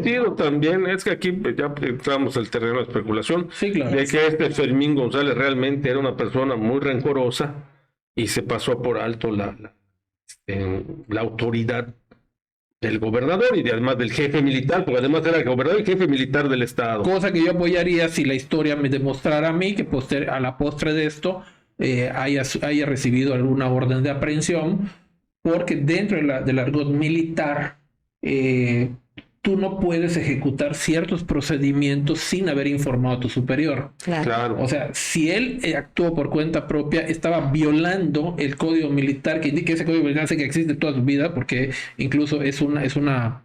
sido también, es que aquí ya entramos al terreno de especulación, sí, claro, de que Fermín González realmente era una persona muy rencorosa y se pasó por alto la autoridad del gobernador y además del jefe militar, porque además era el gobernador y jefe militar del estado. Cosa que yo apoyaría si la historia me demostrara a mí que a la postre de esto haya recibido alguna orden de aprehensión, porque dentro del argot militar tú no puedes ejecutar ciertos procedimientos sin haber informado a tu superior. Claro. O sea, si él actuó por cuenta propia, estaba violando el código militar, que indica ese código militar que existe toda su vida, porque incluso es una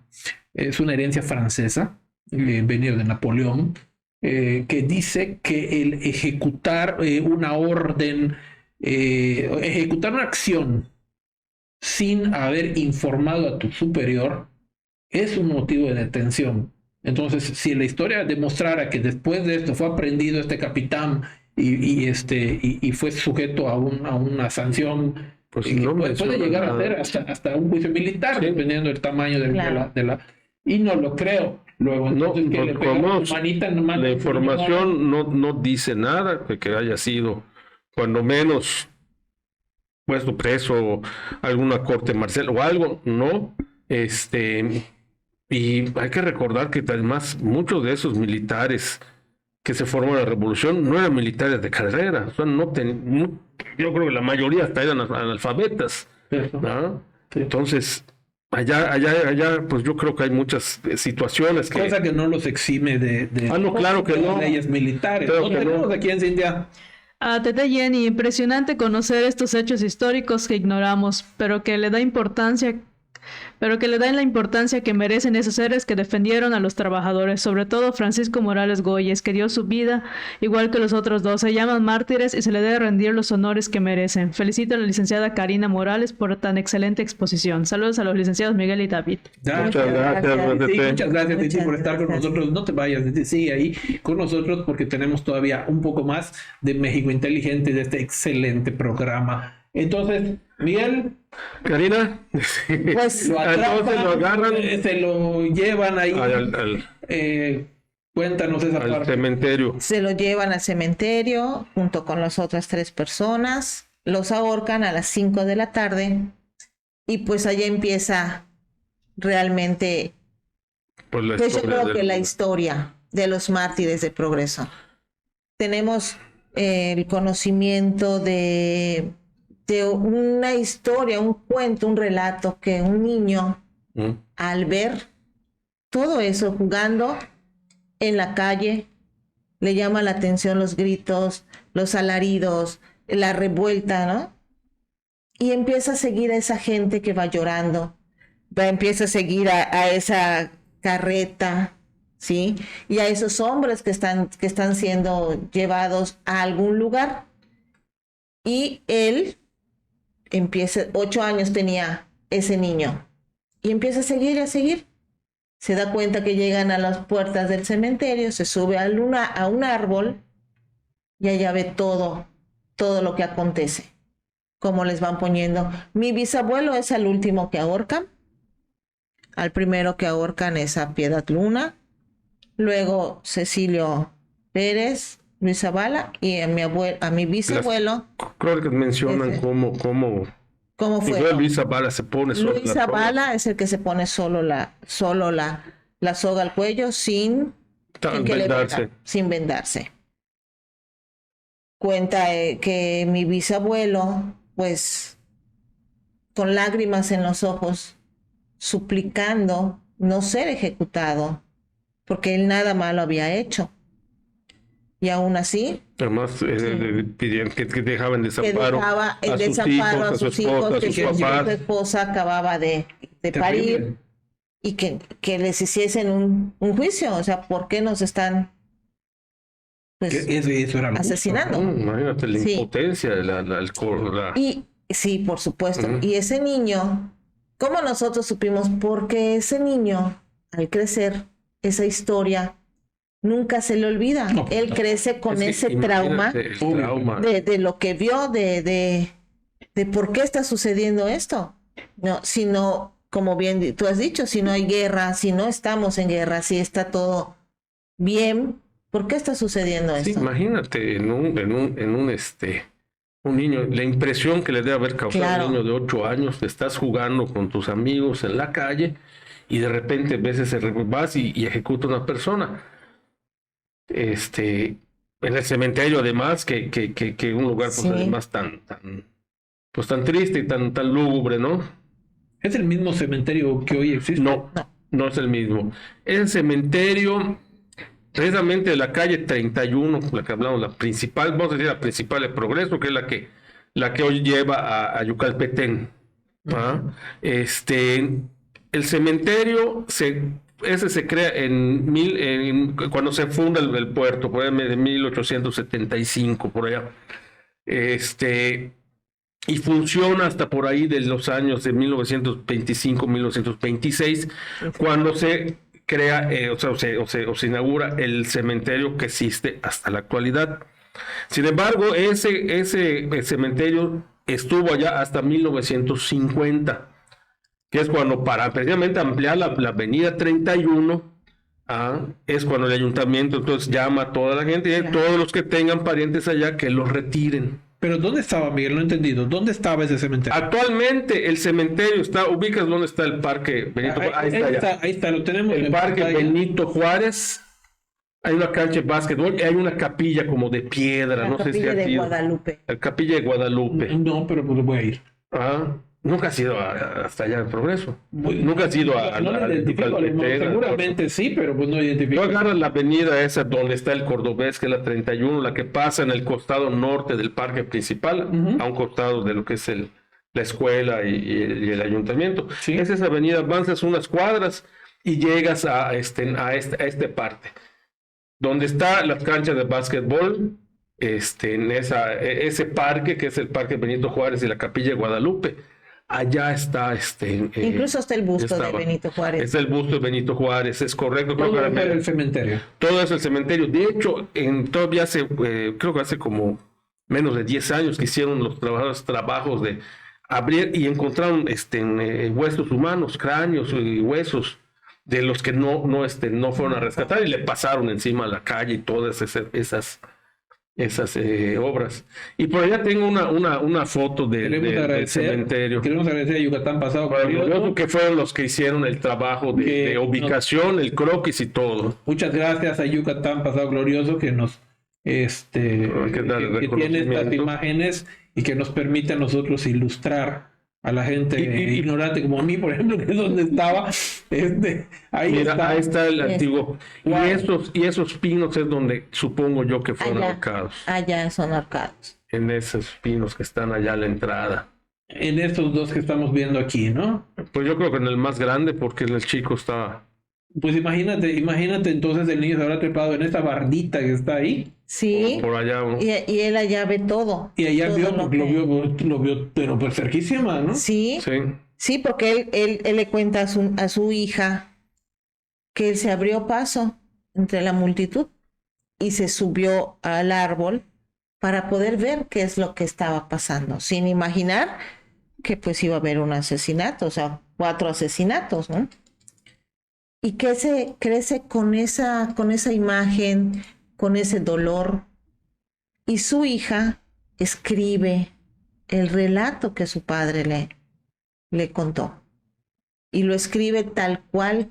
herencia francesa, venido de Napoleón, que dice que el ejecutar una orden, ejecutar una acción sin haber informado a tu superior es un motivo de detención. Entonces, si la historia demostrara que después de esto fue aprendido este capitán y fue sujeto a una sanción, pues no puede llegar a ser hasta un juicio militar, sí, dependiendo del tamaño de la... Y no lo creo. Luego, entonces, que le manita, la información no dice nada de que haya sido, cuando menos, puesto preso alguna corte marcial o algo, no. Y hay que recordar que además muchos de esos militares que se formaron en la revolución no eran militares de carrera, o sea, yo creo que la mayoría hasta eran analfabetas, ¿no? Sí. Entonces, allá, pues yo creo que hay muchas situaciones que... Cosa que no los exime de no, claro que no. Leyes militares. Claro que tenemos no. aquí en Cintia. Tete Jenny, impresionante conocer estos hechos históricos que ignoramos, pero que le da la importancia que merecen esos seres que defendieron a los trabajadores, sobre todo Francisco Morales Goyes, que dio su vida, igual que los otros dos. Se llaman mártires y se le debe rendir los honores que merecen. Felicito a la licenciada Karina Morales por tan excelente exposición. Saludos a los licenciados Miguel y David. Muchas gracias, Titi, por estar con nosotros. No te vayas, Titi, sigue ahí con nosotros porque tenemos todavía un poco más de México Inteligente, de este excelente programa. Entonces, Miguel, Karina, pues lo atrapan, entonces lo agarran, se lo llevan ahí. Cuéntanos esa al parte. Cementerio. Se lo llevan al cementerio junto con las otras 3 personas, los ahorcan a las 5 de la tarde y pues allá empieza realmente, pues yo creo que la historia de los mártires del progreso. Tenemos el conocimiento de una historia, un cuento, un relato que un niño al ver todo eso jugando en la calle le llama la atención los gritos, los alaridos, la revuelta, ¿no? Y empieza a seguir a esa gente que va llorando, empieza a seguir a esa carreta, ¿sí? Y a esos hombres que están siendo llevados a algún lugar. Y él 8 años tenía ese niño y empieza a seguir. Se da cuenta que llegan a las puertas del cementerio, se sube a un árbol y allá ve todo lo que acontece, cómo les van poniendo. Mi bisabuelo es el último que ahorcan. Al primero que ahorcan es a Piedad Luna, luego Cecilio Pérez, Luis Zavala y a mi bisabuelo. Creo que mencionan cómo fue. Luis Zavala se pone solo. Luis Zavala es el que se pone solo la soga al cuello sin vendarse. Cuenta que mi bisabuelo, pues, con lágrimas en los ojos, suplicando no ser ejecutado, porque él nada malo había hecho. Y aún así, además pidieron que dejaban desamparo a sus hijos, que su esposa acababa de parir, y que les hiciesen un juicio. O sea, ¿por qué nos están eso era asesinando? Imagínate la impotencia, Y sí, por supuesto. Y ese niño, ¿cómo nosotros supimos? Porque ese niño, al crecer, esa historia nunca se le olvida. Él crece con ese trauma de lo que vio, de por qué está sucediendo esto. No, sino, como bien tú has dicho, si no hay guerra, si no estamos en guerra, si está todo bien, ¿por qué está sucediendo esto? Imagínate en un Un niño, la impresión que le debe haber causado a Claro. un niño de 8 años, estás jugando con tus amigos en la calle y de repente vas y ejecuta una persona. En el cementerio además, que un lugar pues Sí. además tan triste y tan lúgubre, ¿no? ¿Es el mismo cementerio que hoy existe? No, no es el mismo. El cementerio, precisamente de la calle 31, la que hablamos, la principal, vamos a decir la principal de Progreso, que es la que hoy lleva a Yucalpetén. ¿Ah? El cementerio ese se crea cuando se funda el puerto, por ahí de 1875, por allá. Y funciona hasta por ahí de los años de 1925, 1926, cuando se crea, o se inaugura el cementerio que existe hasta la actualidad. Sin embargo, ese cementerio estuvo allá hasta 1950, que es cuando para precisamente ampliar la avenida 31, es cuando el ayuntamiento entonces llama a toda la gente, y todos los que tengan parientes allá que los retiren. Pero ¿dónde estaba, Miguel? No he entendido. ¿Dónde estaba ese cementerio? Actualmente el cementerio ubicas dónde está el parque Benito Juárez. Ahí está, lo tenemos. El en parque pantalla. Benito Juárez. Hay una cancha de básquetbol y hay una capilla como de piedra, La no sé si capilla ha de sido. Guadalupe. La capilla de Guadalupe. No, pero pues voy a ir. Nunca has ido hasta allá en Progreso. Voy- Nunca has ido No lo identifico, seguramente sí, pero pues no Tú identifico. agarras la avenida esa donde está el Cordobés, que es la 31, la que pasa en el costado norte del parque principal, Ujú. a un costado de lo que es la escuela y el ayuntamiento. Sí. Es esa avenida, avanzas unas cuadras y llegas a esta parte, donde están las canchas de básquetbol, en ese parque, que es el Parque Benito Juárez y la Capilla de Guadalupe. Allá está, Incluso está el busto de estaba. Benito Juárez. Es el busto de Benito Juárez, es correcto. Creo Todo que era el cementerio. todo es el cementerio. De hecho, todavía creo que hace como menos de 10 años que hicieron los trabajadores trabajos de abrir y encontraron huesos humanos, cráneos y huesos de los que no fueron a rescatar y le pasaron encima a la calle y todas esas obras. Y por allá tengo una foto del cementerio. Queremos agradecer a Yucatán Pasado Glorioso, que fueron los que hicieron el trabajo de ubicación, el croquis y todo. Muchas gracias a Yucatán Pasado Glorioso que nos que tiene estas imágenes y que nos permite a nosotros ilustrar a la gente ignorante como a mí, por ejemplo, que es donde estaba. Ahí está el antiguo. Wow. Y esos pinos es donde supongo yo que fueron ahorcados. Allá son ahorcados. En esos pinos que están allá a la entrada. En estos dos que estamos viendo aquí, ¿no? Pues yo creo que en el más grande, porque en el chico está. Pues imagínate entonces el niño se habrá trepado en esa bardita que está ahí. Sí. Por allá. Y él allá ve todo. Y allá todo lo vio, pero pues cerquísima, ¿no? Sí. Sí, porque él le cuenta a su hija que él se abrió paso entre la multitud y se subió al árbol para poder ver qué es lo que estaba pasando, sin imaginar que pues iba a haber un asesinato, o sea, 4 asesinatos, ¿no? Y que se crece con esa imagen, con ese dolor. Y su hija escribe el relato que su padre le contó. Y lo escribe tal cual.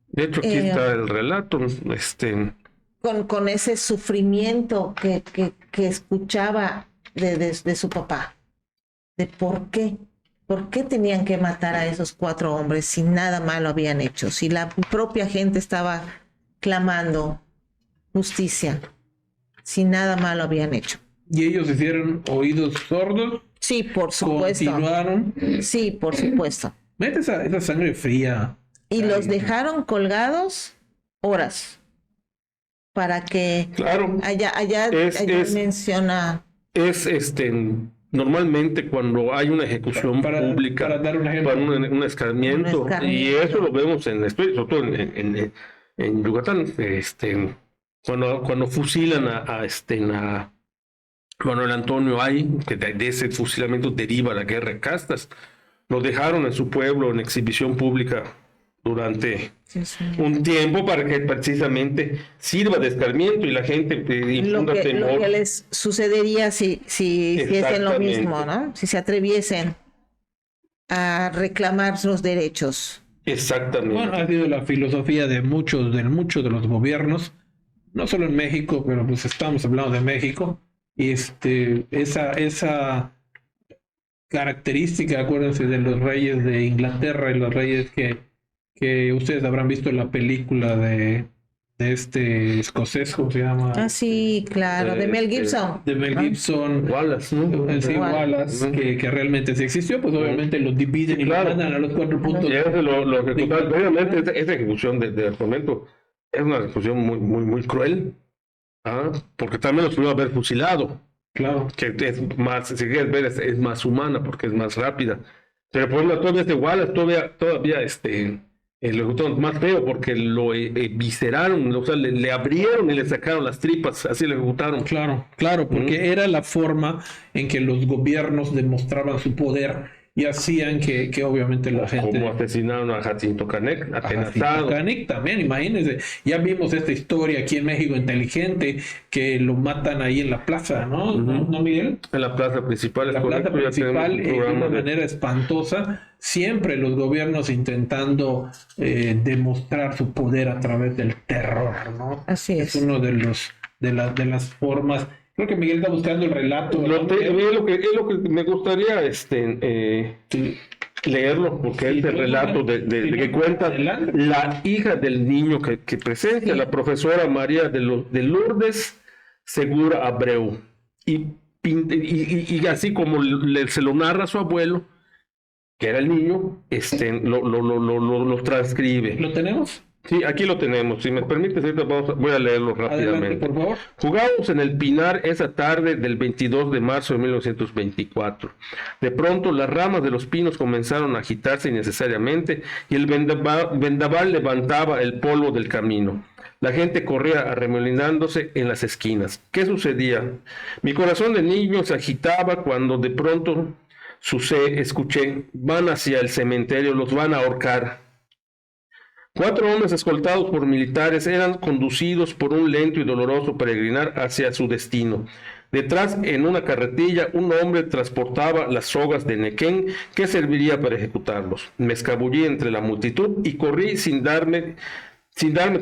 De hecho, aquí está el relato. Con ese sufrimiento que escuchaba de su papá. De por qué. ¿Por qué tenían que matar a esos 4 hombres si nada malo habían hecho? Si la propia gente estaba clamando justicia, si nada malo habían hecho. Y ellos hicieron oídos sordos. Sí, por supuesto. Continuaron. Sí, por supuesto. Mete esa sangre fría. Y los dejaron colgados horas para que Claro. allá menciona. Normalmente cuando hay una ejecución pública, para dar un ejemplo, para un escarmiento, y eso lo vemos sobre todo en Yucatán, cuando fusilan a Manuel Antonio Ay, que de ese fusilamiento deriva la guerra de castas, lo dejaron en su pueblo en exhibición pública durante Sí, sí. un tiempo para que precisamente sirva de escarmiento y la gente infunda Lo temor. que les sucedería si hiciesen lo Exactamente. mismo, ¿no? Si se atreviesen a reclamar los derechos. Exactamente. Bueno, ha sido la filosofía de muchos de los gobiernos, no solo en México, pero pues estamos hablando de México. Y esa característica, acuérdense de los reyes de Inglaterra y los reyes que ustedes habrán visto en la película de este escocés, ¿cómo se llama? Ah, sí, claro, de Mel Gibson. De Mel Gibson. Wallace, ¿no? Sí, Wallace, que realmente sí existió, pues obviamente los dividen y los Claro. mandan a los 4 puntos. Y eso lo ejecutaron. Obviamente, esa ejecución del momento es una ejecución muy cruel, porque también los pudo haber fusilado, Claro. que es más, si quieres ver, es más humana porque es más rápida. Pero por ejemplo, todavía Wallace, todavía lo ejecutaron más feo porque lo visceraron, o sea, le abrieron y le sacaron las tripas, así lo ejecutaron. Claro, porque era la forma en que los gobiernos demostraban su poder y hacían que obviamente la gente... Como asesinaron a Jacinto Canek, atenazado. Canek también, imagínense. Ya vimos esta historia aquí en México Inteligente, que lo matan ahí en la plaza, ¿no? ¿No, Miguel? En la plaza principal, La plaza principal, de una manera espantosa. Siempre los gobiernos intentando demostrar su poder a través del terror, ¿no? Así es. Es uno de las formas. Creo que Miguel está buscando el relato. Es lo que me gustaría leerlo, porque es el relato de que cuenta la hija del niño que presencia, la profesora María de Lourdes Segura Abreu. Y así como se lo narra su abuelo, que era el niño, lo transcribe. ¿Lo tenemos? Sí, aquí lo tenemos. Si me permites, ahorita voy a leerlo rápidamente. Adelante, por favor. Jugábamos en el Pinar esa tarde del 22 de marzo de 1924. De pronto, las ramas de los pinos comenzaron a agitarse innecesariamente y el vendaval levantaba el polvo del camino. La gente corría arremolinándose en las esquinas. ¿Qué sucedía? Mi corazón de niño se agitaba cuando de pronto escuché: van hacia el cementerio, los van a ahorcar. 4 hombres escoltados por militares eran conducidos por un lento y doloroso peregrinar hacia su destino. Detrás, en una carretilla, un hombre transportaba las sogas de Nequén que serviría para ejecutarlos. Me escabullí entre la multitud y corrí sin darme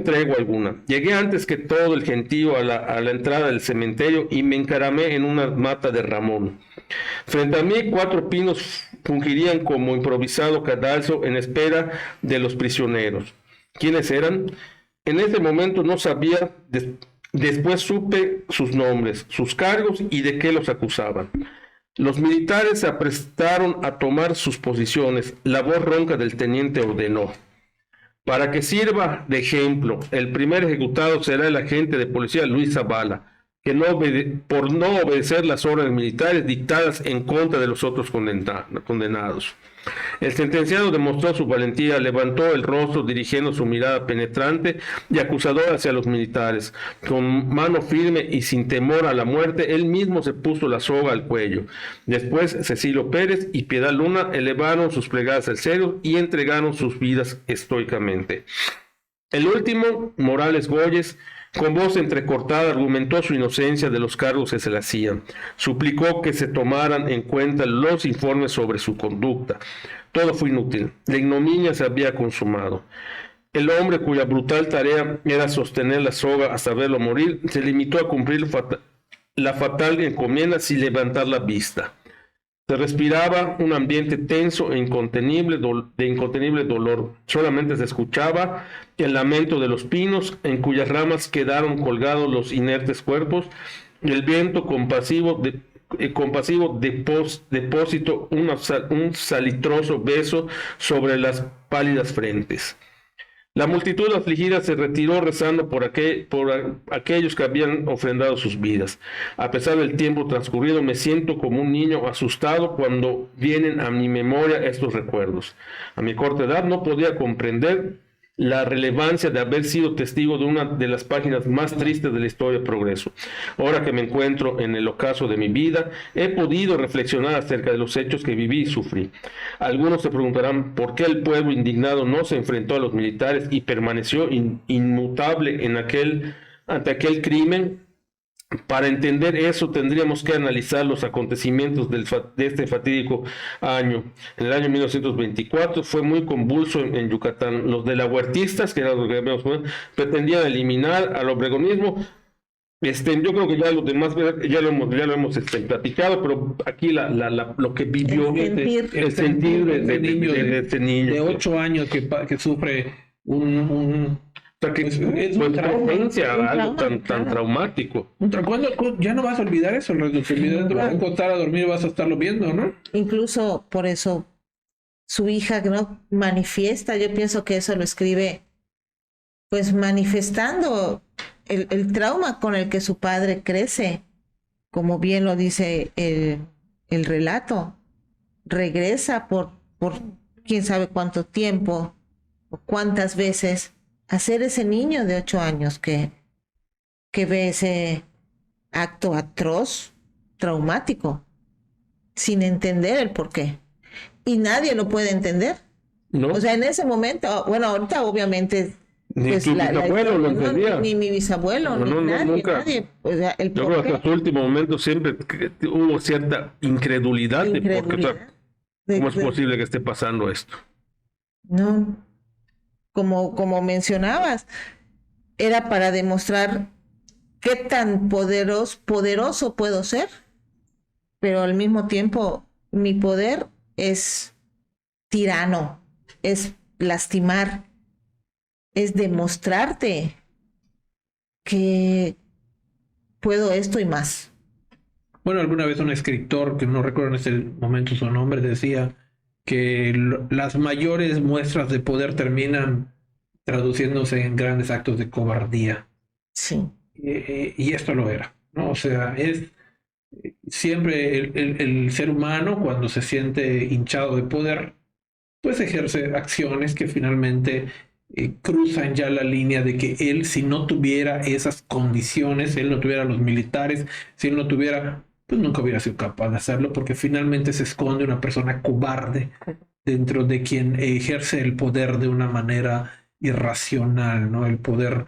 tregua alguna. Llegué antes que todo el gentío a la entrada del cementerio y me encaramé en una mata de ramón. Frente a mí, 4 pinos fungirían como improvisado cadalso en espera de los prisioneros. ¿Quiénes eran? En ese momento no sabía, después supe sus nombres, sus cargos y de qué los acusaban. Los militares se aprestaron a tomar sus posiciones. La voz ronca del teniente ordenó: para que sirva de ejemplo, el primer ejecutado será el agente de policía Luis Zavala, que por no obedecer las órdenes militares dictadas en contra de los otros condenados. El sentenciado demostró su valentía, levantó el rostro dirigiendo su mirada penetrante y acusadora hacia los militares. Con mano firme y sin temor a la muerte, él mismo se puso la soga al cuello. Después, Cecilio Pérez y Piedad Luna elevaron sus plegadas al cielo y entregaron sus vidas estoicamente. El último, Morales Goyes, con voz entrecortada, argumentó su inocencia de los cargos que se le hacían. Suplicó que se tomaran en cuenta los informes sobre su conducta. Todo fue inútil. La ignominia se había consumado. El hombre cuya brutal tarea era sostener la soga hasta verlo morir, se limitó a cumplir la fatal encomienda sin levantar la vista. Se respiraba un ambiente tenso e incontenible dolor. Solamente se escuchaba el lamento de los pinos en cuyas ramas quedaron colgados los inertes cuerpos, y el viento compasivo depósito un salitroso beso sobre las pálidas frentes. La multitud afligida se retiró rezando por aquellos que habían ofrendado sus vidas. A pesar del tiempo transcurrido, me siento como un niño asustado cuando vienen a mi memoria estos recuerdos. A mi corta edad no podía comprender la relevancia de haber sido testigo de una de las páginas más tristes de la historia del progreso. Ahora que me encuentro en el ocaso de mi vida, he podido reflexionar acerca de los hechos que viví y sufrí. Algunos se preguntarán por qué el pueblo indignado no se enfrentó a los militares y permaneció inmutable ante aquel crimen. Para entender eso tendríamos que analizar los acontecimientos de este fatídico año. En el año 1924 fue muy convulso en Yucatán. Los de la huertistas, que eran los que pretendían eliminar al obregonismo. Yo creo que ya los demás ya lo hemos platicado, pero aquí lo que vivió el sentir de este niño de 8 años que sufre un o sea, que es un trauma, algo tan traumático. ¿Cuándo ya no vas a olvidar eso? Los videos te vas a acostar a dormir y vas a estarlo viendo, ¿no? Incluso por eso su hija no manifiesta, yo pienso que eso lo escribe pues manifestando el trauma con el que su padre crece, como bien lo dice el relato. Regresa por quién sabe cuánto tiempo o cuántas veces a ser ese niño de 8 años que ve ese acto atroz, traumático, sin entender el porqué. Y nadie lo puede entender. ¿No? O sea, en ese momento, bueno, ahorita obviamente... Ni pues tu bisabuelo lo entendía. Ni mi bisabuelo, nadie, nunca. nadie. O sea, Yo creo que hasta su último momento siempre hubo cierta incredulidad. ¿Cómo es posible que esté pasando esto? No, como mencionabas, era para demostrar qué tan poderoso puedo ser, pero al mismo tiempo mi poder es tirano, es lastimar, es demostrarte que puedo esto y más. Bueno, alguna vez un escritor, que no recuerdo en este momento su nombre, decía que las mayores muestras de poder terminan traduciéndose en grandes actos de cobardía. Sí. Y esto lo era, ¿no? O sea, es siempre el ser humano, cuando se siente hinchado de poder, pues ejerce acciones que finalmente cruzan ya la línea de que él, si no tuviera esas condiciones, si él no tuviera los militares, si él no tuviera, pues nunca hubiera sido capaz de hacerlo, porque finalmente se esconde una persona cobarde dentro de quien ejerce el poder de una manera irracional, ¿no? El poder,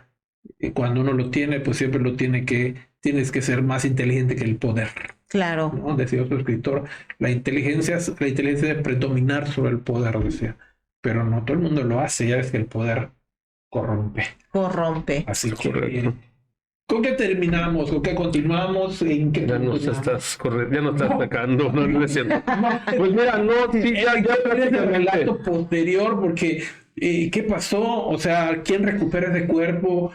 cuando uno lo tiene, pues siempre tienes que ser más inteligente que el poder. Claro. ¿No? Decía otro escritor, la inteligencia debe predominar sobre el poder, decía. Pero no todo el mundo lo hace, ya ves que el poder corrompe. Así que, ¿con qué terminamos? ¿Con qué continuamos? ¿En qué ya nos estás atacando. No es cierto. Pues mira, no, sí, ya el relato posterior, porque ¿qué pasó? O sea, ¿quién recupera ese cuerpo?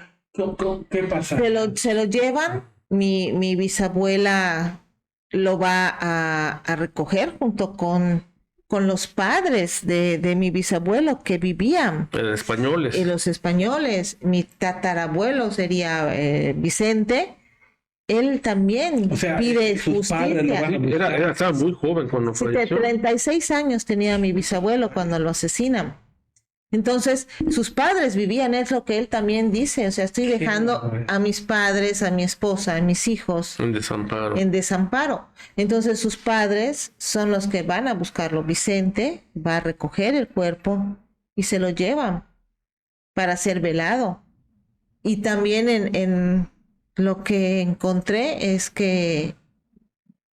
¿Qué pasa? Se lo llevan, mi bisabuela lo va a recoger junto con los padres de mi bisabuelo que vivían. Españoles. Los españoles. Mi tatarabuelo sería Vicente. Él también pide justicia. Estaba muy joven cuando falleció. 36 años tenía mi bisabuelo cuando lo asesinan. Entonces, sus padres vivían, es lo que él también dice, o sea, estoy dejando a mis padres, a mi esposa, a mis hijos en desamparo. Entonces, sus padres son los que van a buscarlo. Vicente va a recoger el cuerpo y se lo llevan para ser velado. Y también en lo que encontré es que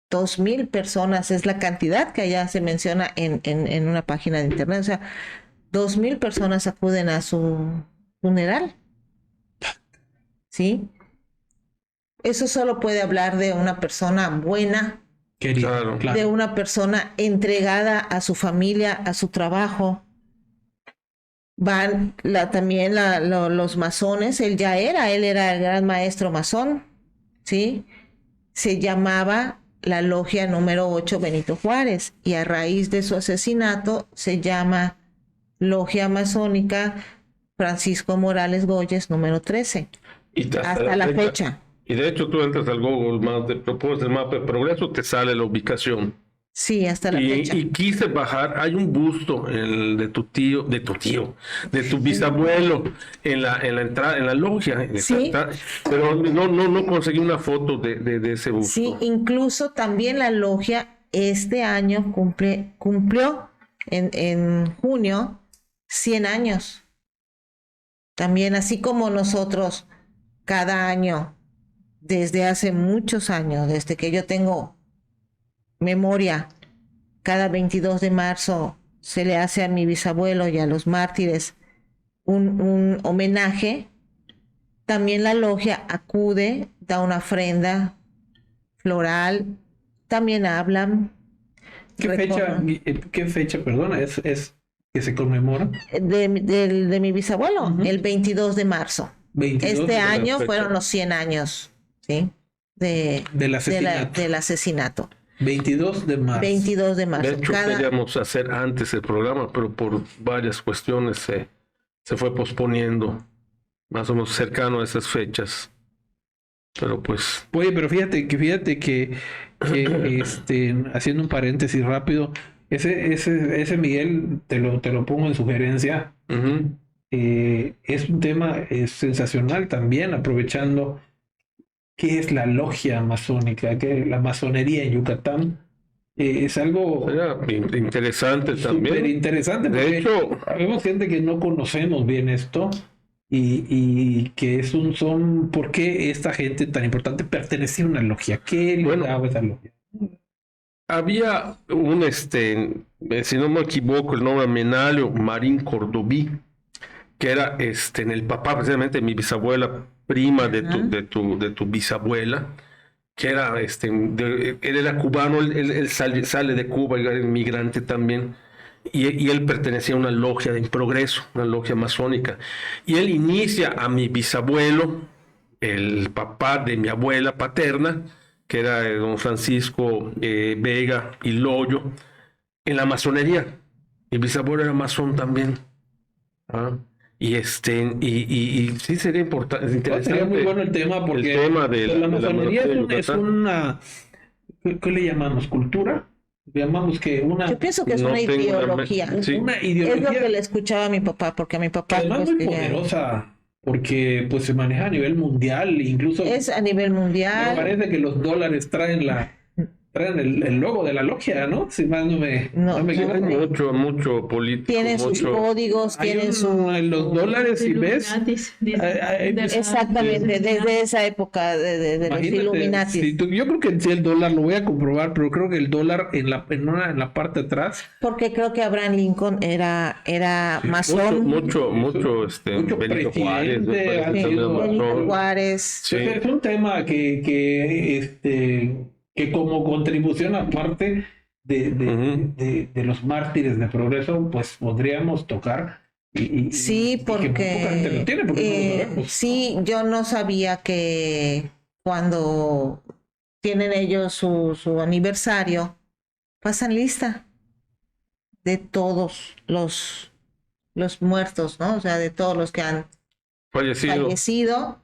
2,000 personas es la cantidad que allá se menciona en una página de internet, o sea, 2,000 personas acuden a su funeral. ¿Sí? Eso solo puede hablar de una persona buena, claro. De una persona entregada a su familia, a su trabajo. Van también los masones, él era el gran maestro masón, ¿sí? Se llamaba la logia número 8 Benito Juárez, y a raíz de su asesinato se llama Logia Masónica Francisco Morales Goyes número 13. Hasta la fecha. Y de hecho tú entras al Google Maps, propones el mapa de progreso, te sale la ubicación. Sí, hasta la fecha. Y quise bajar, hay un busto de tu bisabuelo en la entrada, en la logia, Sí. pero no conseguí una foto de ese busto. Sí, incluso también la logia este año cumplió en junio 100 años. También, así como nosotros cada año, desde hace muchos años, desde que yo tengo memoria, cada 22 de marzo se le hace a mi bisabuelo y a los mártires un homenaje. También la logia acude, da una ofrenda floral, también hablan. ¿Qué fecha, perdona, es que se conmemora? De mi bisabuelo, el 22 de marzo. 22 Este de año fecha. fueron los 100 años, ¿sí? Del asesinato. Del asesinato. 22 de marzo. 22 de marzo. De hecho, queríamos hacer antes el programa, pero por varias cuestiones se fue posponiendo, más o menos cercano a esas fechas. Pero pues, Oye, pero fíjate que haciendo un paréntesis rápido, ese Miguel, te lo pongo en sugerencia. ujú. Es un tema sensacional también, aprovechando qué es la logia masónica, que la masonería en Yucatán es algo Era interesante súper también. interesante, De porque hecho, vemos gente que no conocemos bien esto y que son, ¿por qué esta gente tan importante pertenecía a una logia? ¿Qué le Bueno, daba esa logia? había si no me equivoco, el nombre Menalio Marín Cordobí, que era en el papá precisamente de mi bisabuela, prima de tu bisabuela, que era él era cubano, él sale de Cuba, era inmigrante también, y él pertenecía a una logia en progreso, una logia masónica, y él inicia a mi bisabuelo, el papá de mi abuela paterna, que era don Francisco Vega y Loyo, en la masonería. Mi bisabuelo era masón también. ¿Ah? Y sí sería interesante. Sería muy bueno el tema porque el tema de la masonería de es Yucatán. una, ¿qué le llamamos? ¿Cultura? Le llamamos que Yo pienso que es No una tengo ideología. sí. una Es lo ideología que le escuchaba a mi papá, porque a mi que papá además pues, muy que ya poderosa, porque pues se maneja a nivel mundial, incluso es a nivel me mundial. parece que los dólares traen el logo de la logia, ¿no? Si más no me Sí, hay equivoco. mucho político, Tienen sus mucho. códigos, Hay tienen los dólares, si ves, exactamente, desde esa época de los imagínate, Illuminati. yo creo que sí, el dólar lo voy a comprobar, pero creo que el dólar en la parte de atrás, Porque creo que Abraham Lincoln era masón. Mucho Benito Juárez, me presidente, parece ha también sido- Benito masón. Juárez. Sí. es un tema que como contribución aparte de los mártires de progreso, pues podríamos tocar. Sí, y que poca gente lo tiene, porque no lo sabemos, sí, ¿no? yo no sabía que cuando tienen ellos su aniversario, pasan lista de todos los muertos, ¿no? O sea, de todos los que han fallecido,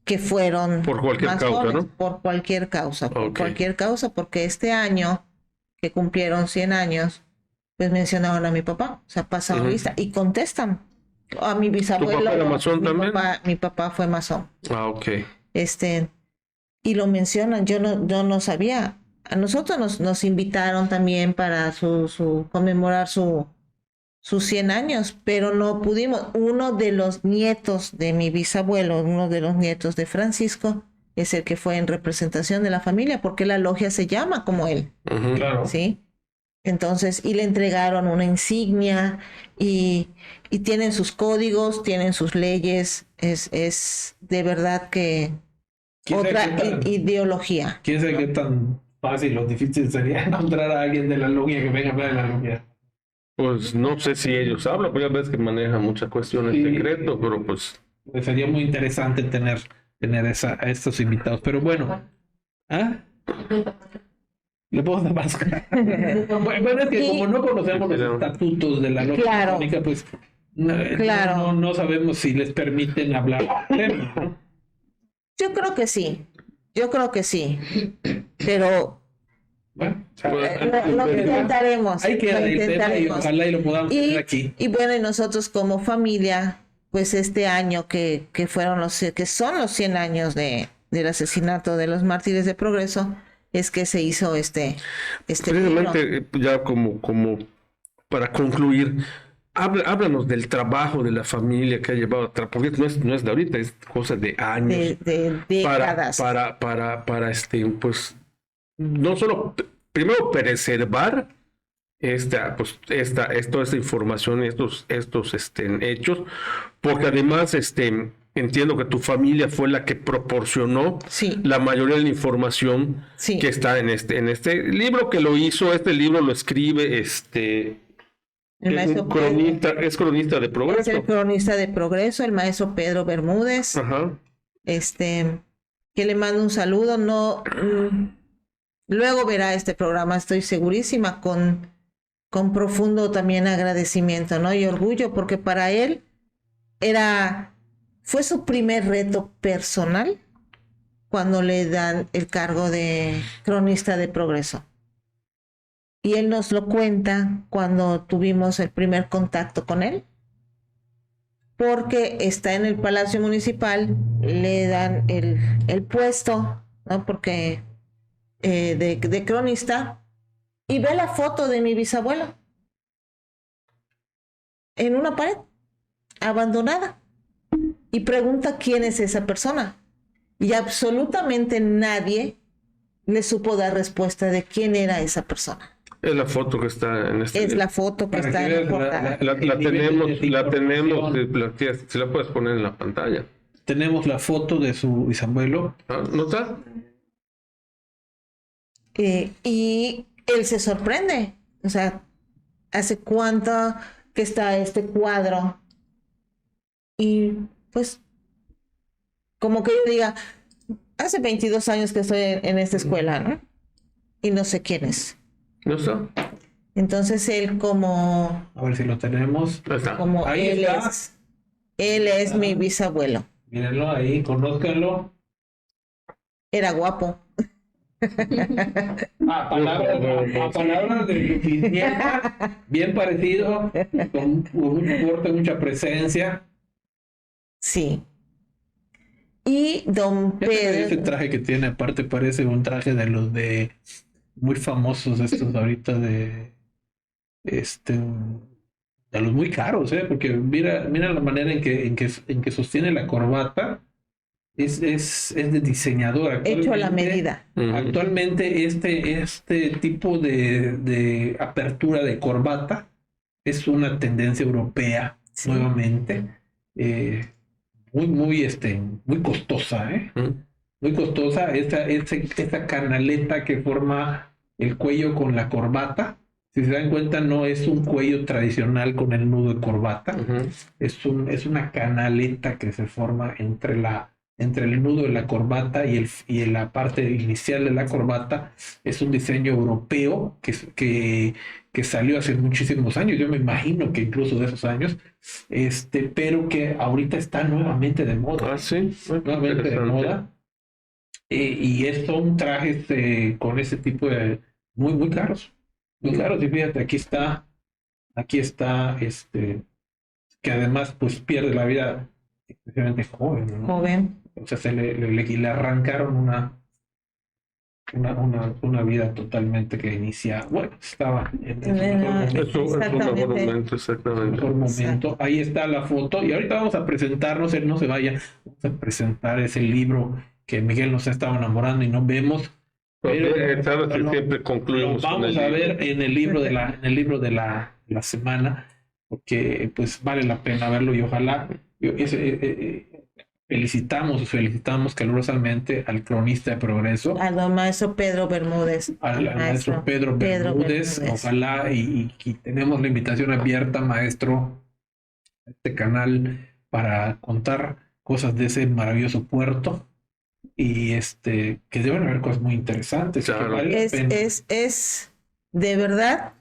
que fueron Por cualquier causa, masones, ¿no? por cualquier causa, Ok. porque este año que cumplieron 100 años, pues mencionaron a mi papá, o sea, pasan Ujú. lista y contestan. A mi bisabuelo, ¿Tu papá era masón también? mi papá fue masón. Ah, ok. Y lo mencionan, yo no sabía. A nosotros nos invitaron también para conmemorar sus 100 años, pero no pudimos. Uno de los nietos de mi bisabuelo, uno de los nietos de Francisco, es el que fue en representación de la familia, porque la logia se llama como él, Ujú. Claro. ¿sí? Entonces, y le entregaron una insignia y tienen sus códigos, tienen sus leyes, es de verdad que ¿Quién sabe otra qué tan- ideología. ¿Quién sabe qué tan fácil o difícil sería encontrar a alguien de la logia que venga a hablar de la logia? Pues no sé si ellos hablan, pero ya ves que manejan muchas cuestiones Sí. secretas, pero pues Pues sería muy interesante tener a estos invitados. Pero bueno, ¿ah? ¿Le puedo dar más? Bueno, es que Sí. como no conocemos los Claro. estatutos de la logia Claro. masónica, pues Claro. no sabemos si les permiten hablar del tema, ¿no? Yo creo que sí, pero Bueno, Lo intentaremos. hay que lo el tema y intentaremos. ojalá y lo podamos tener aquí. Y bueno, y nosotros como familia, pues este año que son los 100 años del asesinato de los mártires de Progreso, es que se hizo este libro. Precisamente, ya como para concluir, háblanos del trabajo de la familia que ha llevado atrás, porque no es de ahorita, es cosa de años. De décadas. Para pues, no solo, primero preservar toda esta información, estos hechos, porque además, entiendo que tu familia fue la que proporcionó Sí. la mayoría de la información Sí. que está en este libro que lo hizo. Este libro lo escribe El maestro es cronista de es Progreso. el cronista de Progreso, el maestro Pedro Bermúdez, Ajá. que le mando un saludo. No, luego verá este programa, estoy segurísima, con profundo también agradecimiento, ¿no? Y orgullo, porque para él fue su primer reto personal cuando le dan el cargo de cronista de Progreso. Y él nos lo cuenta cuando tuvimos el primer contacto con él, porque está en el Palacio Municipal, le dan el puesto, ¿no? Porque de cronista, y ve la foto de mi bisabuelo en una pared, abandonada, y pregunta quién es esa persona. Y absolutamente nadie le supo dar respuesta de quién era esa persona. Es la foto que está en este Es libro. la foto que Para está que en la veas portada. La tenemos, si la puedes poner en la pantalla. Tenemos la foto de su bisabuelo. ¿No está? Y él se sorprende. O sea, ¿hace cuánto que está este cuadro? Y pues, como que yo diga, hace 22 años que estoy en esta escuela, ¿no? Y no sé quién es. ¿No está? Entonces él como A ver si lo tenemos. Ahí está. Ahí él está. él es mi bisabuelo. Mírenlo ahí, conózcanlo. Era guapo. A palabras de Luis, bien parecido, con mucho porte, mucha presencia. Sí. Y don Ese Pedro, traje que tiene, aparte parece un traje de los de muy famosos estos ahorita de de los muy caros, porque mira la manera en que sostiene la corbata. Es de diseñador. hecho a la medida. Actualmente este tipo de apertura de corbata es una tendencia europea, Sí. nuevamente. Muy costosa, muy costosa. Esta canaleta que forma el cuello con la corbata. Si se dan cuenta, no es un cuello tradicional con el nudo de corbata. Es una canaleta que se forma entre el nudo de la corbata y la parte inicial de la corbata. Es un diseño europeo que salió hace muchísimos años. Yo me imagino que incluso de esos años, pero que ahorita está nuevamente de moda. Ah, sí. Nuevamente de moda. Y son trajes con ese tipo de muy, muy caros. Muy caros. Y fíjate, aquí está, que además pues pierde la vida especialmente joven, ¿no? Joven. O sea, le arrancaron una vida totalmente que inicia, bueno, estaba en su mejor momento. Exactamente. Mejor momento. Ahí está la foto y ahorita vamos a presentarnos, él no se vaya, vamos a presentar ese libro que Miguel nos ha estado enamorando y no vemos. Pero siempre concluimos. Vamos a ver en el libro de la semana, porque pues vale la pena verlo y ojalá felicitamos calurosamente al cronista de Progreso, Al don maestro Pedro Bermúdez. al maestro Pedro Bermúdez. Ojalá y tenemos la invitación abierta, maestro, a este canal para contar cosas de ese maravilloso puerto y que deben haber cosas muy interesantes. Claro. Que vale la pena. Es de verdad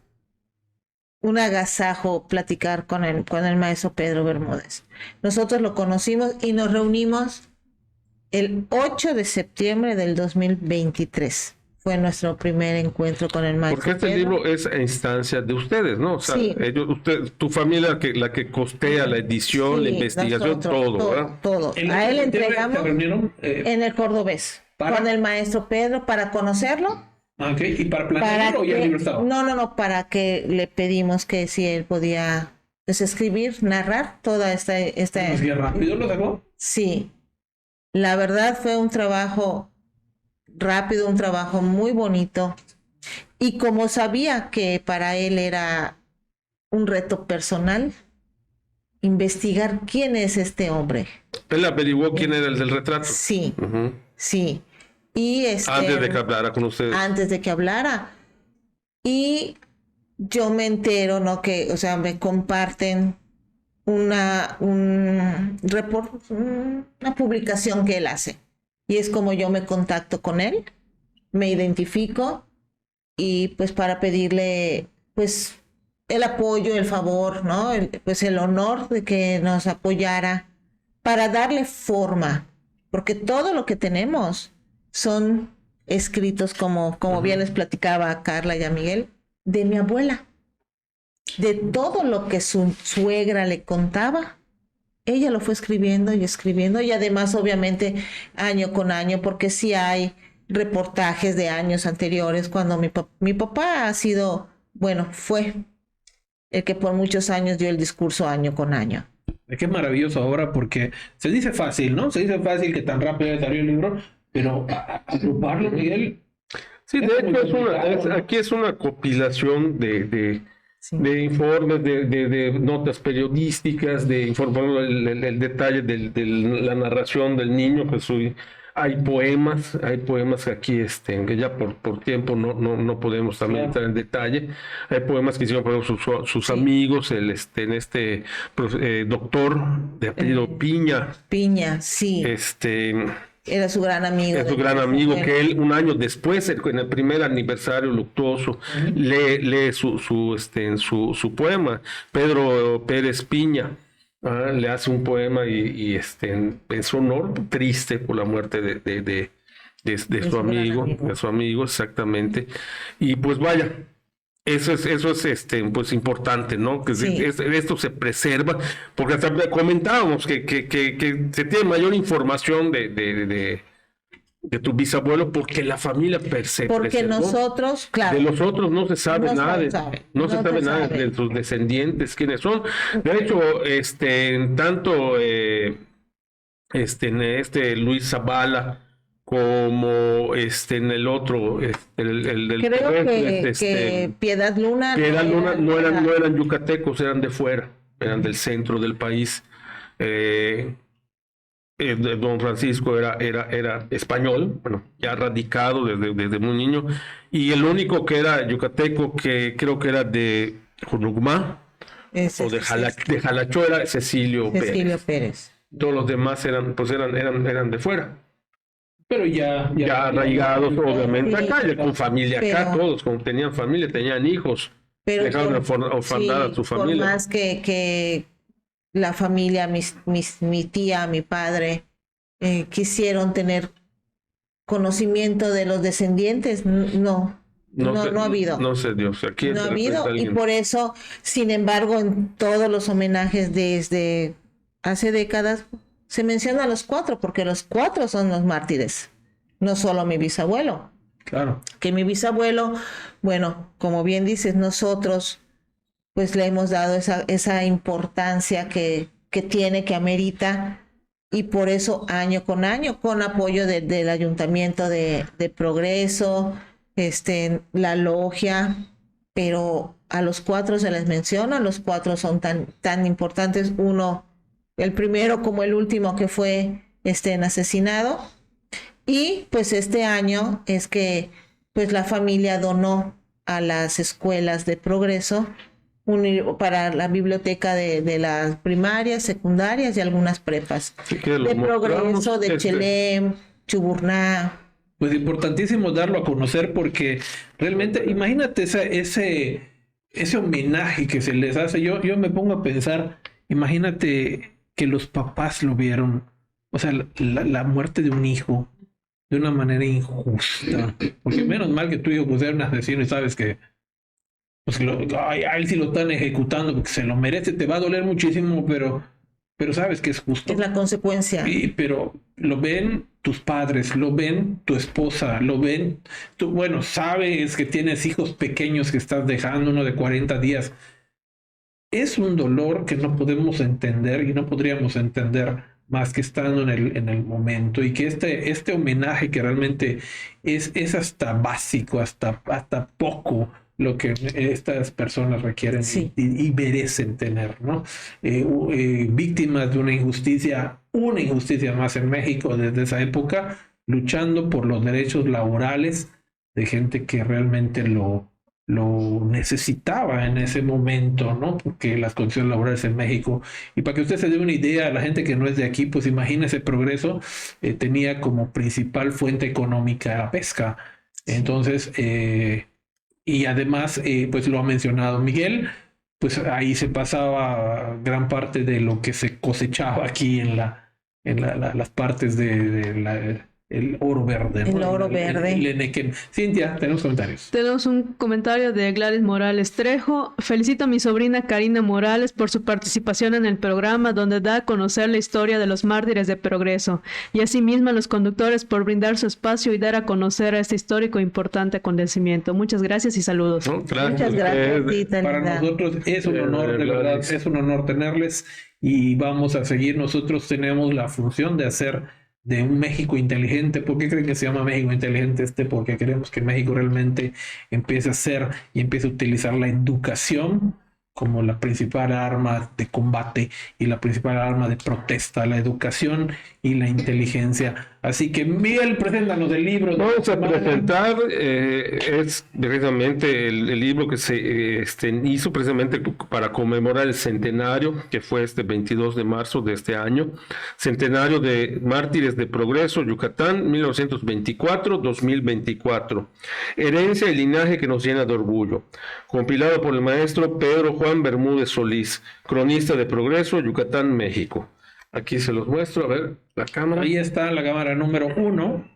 un agasajo platicar con el maestro Pedro Bermúdez. Nosotros lo conocimos y nos reunimos el 8 de septiembre del 2023. fue nuestro primer encuentro con el maestro Porque este Pedro. libro es a instancia de ustedes, ¿no? O sea, Sí. tu familia la que costea la edición, la Sí, investigación, nosotros, todo, ¿verdad? todo. ¿En A él septiembre entregamos se reunieron, en el Cordobés ¿para? con el maestro Pedro para conocerlo. ok, y para planear el libro, o ya el libro estaba? No, para que le pedimos que si él podía pues, escribir, narrar toda esta Así que rápido lo sacó. Sí, la verdad fue un trabajo rápido, un trabajo muy bonito. Y como sabía que para él era un reto personal, investigar quién es este hombre. Él averiguó quién era el del retrato. Sí, Ujú. sí. Y Antes de que hablara con ustedes. antes de que hablara. Y yo me entero, ¿no? Que, o sea, me comparten una publicación que él hace. Y es como yo me contacto con él, me identifico y pues para pedirle pues el apoyo, el favor, ¿no? Pues el honor de que nos apoyara para darle forma, porque todo lo que tenemos son escritos como bien les platicaba a Carla y a Miguel, de mi abuela. De todo lo que su suegra le contaba, ella lo fue escribiendo y además obviamente año con año, porque sí hay reportajes de años anteriores cuando mi papá ha sido, bueno, fue el que por muchos años dio el discurso año con año. Qué maravilloso ahora, porque se dice fácil, ¿no? Se dice fácil que tan rápido salió el libro, pero agruparlo, Miguel. Sí, de es muy hecho complicado, ¿no? aquí es una compilación Sí. de informes, de notas periodísticas, de informar el detalle de la narración del niño Jesús. Hay poemas aquí, que ya por tiempo no podemos también entrar en detalle. Hay poemas que hicieron por ejemplo, sus amigos, doctor de apellido Piña, Piña, sí, era su gran amigo. es su gran amigo, que él un año después, en el primer aniversario luctuoso, lee su poema. Pedro Pérez Piña le hace un poema y en su honor, triste por la muerte de su amigo, exactamente. Y pues vaya, eso es pues importante, ¿no? Que Sí. esto se preserva, porque hasta comentábamos que se tiene mayor información de tu bisabuelo porque la familia Porque preservó. nosotros, claro. De los otros no se sabe No nada, se sabe, no se no sabe se nada sabe. de sus descendientes, quiénes son. De hecho, tanto Luis Zavala como en el otro, el del Creo Torrente, que Piedad Luna no eran yucatecos, eran de fuera, eran del centro del país. Don Francisco era español, bueno, ya radicado desde muy niño, y el único que era yucateco, que creo que era de Junucmá o de Jalachó, era Cecilio Pérez. Todos los demás eran de fuera. Pero ya Arraigados, obviamente, Sí, acá, con familia acá, pero- todos tenían familia, tenían hijos, Pero dejaron orfandad a sí, su por familia. más que la familia, mi tía, mi padre, quisieron tener conocimiento de los descendientes, no ha habido. No se dio. O sea, aquí No ha de repente habido, y alguien- por eso, sin embargo, en todos los homenajes desde hace décadas, se menciona a los 4, porque los 4 son los mártires, no solo mi bisabuelo. Claro. Que mi bisabuelo, bueno, como bien dices, nosotros pues le hemos dado esa importancia que tiene, que amerita, y por eso año con año, con apoyo del Ayuntamiento de Progreso, la logia, pero a los 4 se les menciona, los 4 son tan importantes, uno, el primero como el último que fue asesinado. Y pues este año es que pues la familia donó a las escuelas de Progreso para la biblioteca de las primarias, secundarias y algunas prepas. Sí, que lo De Progreso, mostramos, de Chelem, Chuburná. Pues importantísimo darlo a conocer, porque realmente, imagínate ese homenaje que se les hace. Yo me pongo a pensar, imagínate que los papás lo vieron, o sea, la muerte de un hijo, de una manera injusta. Porque menos mal que tu hijo pues era un asesino y sabes que pues, a él sí lo están ejecutando porque se lo merece, te va a doler muchísimo, pero sabes que es justo. Es la consecuencia. Pero lo ven tus padres, lo ven tu esposa, lo ven, tú, bueno, sabes que tienes hijos pequeños que estás dejando, uno de 40 días. Es un dolor que no podemos entender y no podríamos entender más que estando en el momento, y que este homenaje que realmente es hasta básico, hasta poco lo que estas personas requieren Sí. y merecen tener, ¿no? Víctimas de una injusticia más en México desde esa época, luchando por los derechos laborales de gente que realmente lo necesitaba en ese momento, ¿no? Porque las condiciones laborales en México, y para que usted se dé una idea, la gente que no es de aquí, pues imagínese Progreso, tenía como principal fuente económica la pesca. Entonces, y además, pues lo ha mencionado Miguel, pues ahí se pasaba gran parte de lo que se cosechaba aquí en las partes el oro verde, ¿no? El oro verde. El Enequén. Cintia, tenemos comentarios. Tenemos un comentario de Gladys Morales Trejo. Felicito a mi sobrina Karina Morales por su participación en el programa, donde da a conocer la historia de los mártires de Progreso, y asimismo a los conductores por brindar su espacio y dar a conocer a este histórico e importante acontecimiento. Muchas gracias y saludos. No, Muchas gracias, Tita, Para linda. nosotros es un honor, de verdad, es un honor tenerles, y vamos a seguir. Nosotros tenemos la función de hacer de un México inteligente. ¿Por qué creen que se llama México inteligente? Porque queremos que México realmente empiece a hacer y empiece a utilizar la educación como la principal arma de combate y la principal arma de protesta, la educación y la inteligencia. Así que, Miguel, preséntanos el libro. Vamos a presentar, es precisamente el libro que se hizo precisamente para conmemorar el centenario, que fue este 22 de marzo de este año, centenario de Mártires de Progreso, Yucatán, 1924-2024. Herencia y linaje que nos llena de orgullo. Compilado por el maestro Pedro Juan Bermúdez Solís, cronista de Progreso, Yucatán, México. Aquí se los muestro, a ver, la cámara. Ahí está la cámara número 1,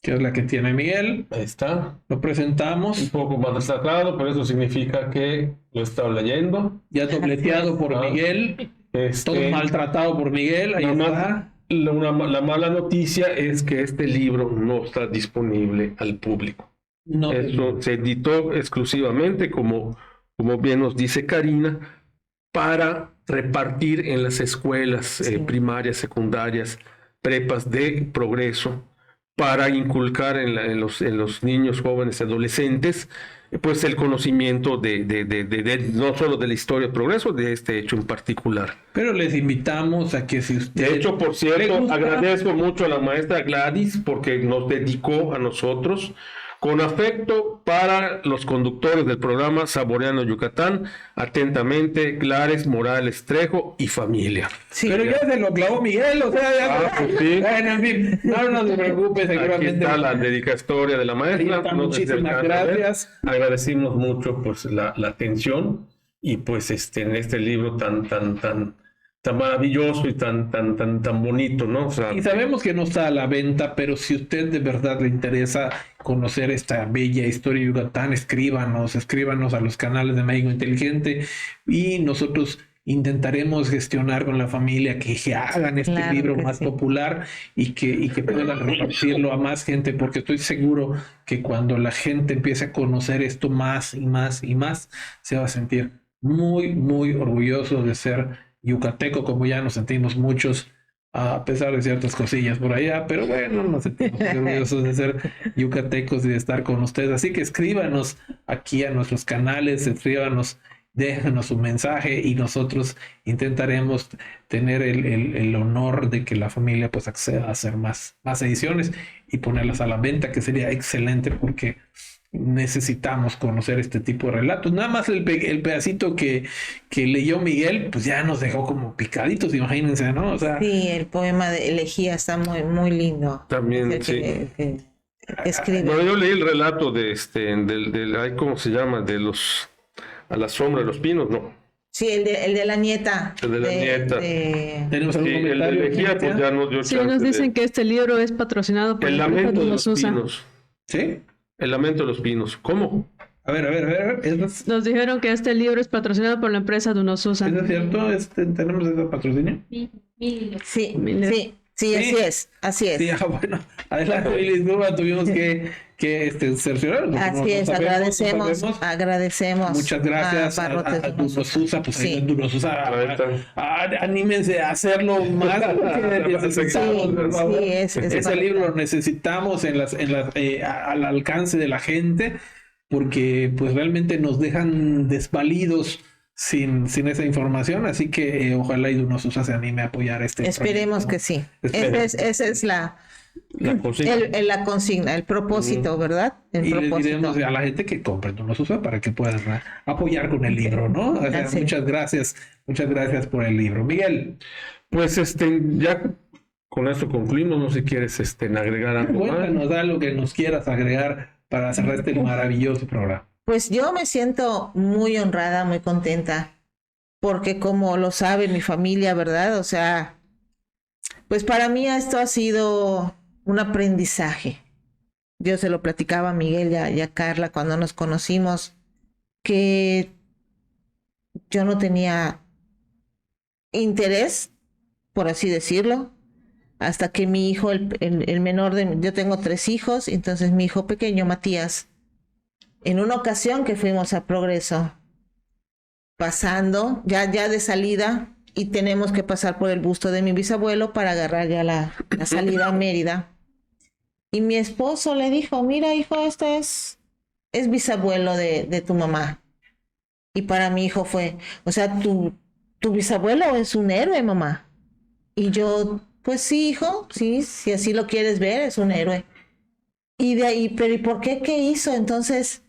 que es la que tiene Miguel. Ahí está. Lo presentamos. Un poco más destacado, pero eso significa que lo he estado leyendo. Ya dobleteado por Miguel. Todo maltratado por Miguel. Ahí está. La mala noticia es que este libro no está disponible al público. No. Eso se editó exclusivamente, como bien nos dice Karina, para repartir en las escuelas primarias, secundarias, prepas de Progreso, para inculcar en los niños, jóvenes, adolescentes, pues el conocimiento de no solo de la historia de Progreso, de este hecho en particular. Pero les invitamos a que, si usted... De hecho, por cierto, agradezco mucho a la maestra Gladys porque nos dedicó a nosotros con afecto para los conductores del programa Saboreando Yucatán. Atentamente, Gladys Morales Trejo y familia. Sí. Pero ya se lo clavó Miguel, o sea, ya... Pues sí. Bueno, en fin, no se preocupe, Aquí seguramente... está la dedicatoria de la maestra. Ahí está, muchísimas gracias. Agradecimos mucho pues la atención, y pues en este libro tan maravilloso y tan bonito, ¿no? O sea, Y sabemos que no está a la venta, pero si usted de verdad le interesa conocer esta bella historia de Yucatán, escríbanos a los canales de México Inteligente, y nosotros intentaremos gestionar con la familia que hagan este Claro libro que más sí. popular, y que puedan repartirlo a más gente, porque estoy seguro que cuando la gente empiece a conocer esto más y más y más, se va a sentir muy, muy orgulloso de ser yucateco, como ya nos sentimos muchos, a pesar de ciertas cosillas por allá, pero bueno, nos sentimos muy orgullosos de ser yucatecos y de estar con ustedes. Así que escríbanos aquí a nuestros canales, escríbanos, déjanos un mensaje, y nosotros intentaremos tener el honor de que la familia pues acceda a hacer más ediciones y ponerlas a la venta, que sería excelente, porque necesitamos conocer este tipo de relatos. Nada más el pedacito que leyó Miguel, pues ya nos dejó como picaditos, imagínense, ¿no? O sea, Sí, el poema de Elegía está muy, muy lindo. También, Es el sí. que escribe. Bueno, yo leí el relato de ay, ¿cómo se llama? De los A la sombra de los pinos, no. Sí, el de la nieta. El de la nieta. ¿Tenemos algún Sí, el de comentario? Lejía, pues ya nos dio Sí, chance nos dicen de- que este libro es patrocinado por El la empresa lamento de de los Unosusa. pinos. ¿Sí? El lamento de los pinos. ¿Cómo? A ver. ¿Es Nos dijeron que este libro es patrocinado por la empresa de Unosusa. cierto? ¿Tenemos ese patrocinio? Sí, Mira. sí, así es. Sí, bueno. Adelante, Billy, disculpa, tuvimos que cerciorar. Así es, agradecemos. Muchas gracias a Barrotes a Dunosusa, pues ahí en Dunosusa, Ahí está. anímense a hacerlo más, porque necesitamos, Sí, por favor. sí, es Ese correcto. libro lo necesitamos al alcance de la gente, porque pues realmente nos dejan desvalidos sin esa información, así que ojalá y Dunosusa se anime a apoyar este Esperemos proyecto. que sí. Esperemos. Esa es la consigna. la consigna, el propósito, ¿verdad? El Y le propósito. diremos a la gente que compre Dunosusa para que puedan apoyar con el libro, ¿no? O sea, Así. muchas gracias por el libro. Miguel, Pues ya con esto concluimos. No sé si quieres agregar algo más. cuéntanos algo que nos quieras agregar para cerrar este maravilloso programa. Pues yo me siento muy honrada, muy contenta, porque como lo sabe mi familia, ¿verdad? O sea, pues para mí esto ha sido un aprendizaje. Yo se lo platicaba a Miguel y a Carla cuando nos conocimos, que yo no tenía interés, por así decirlo, hasta que mi hijo, el menor yo tengo 3 hijos, entonces mi hijo pequeño, Matías, en una ocasión que fuimos a Progreso, pasando, ya de salida, y tenemos que pasar por el busto de mi bisabuelo para agarrar ya la salida a Mérida. Y mi esposo le dijo, mira hijo, este es bisabuelo de tu mamá. Y para mi hijo fue, o sea, tu bisabuelo es un héroe, mamá. Y yo, pues sí, hijo, sí, si así lo quieres ver, es un héroe. Y de ahí, pero ¿y por qué? ¿Qué hizo? Entonces,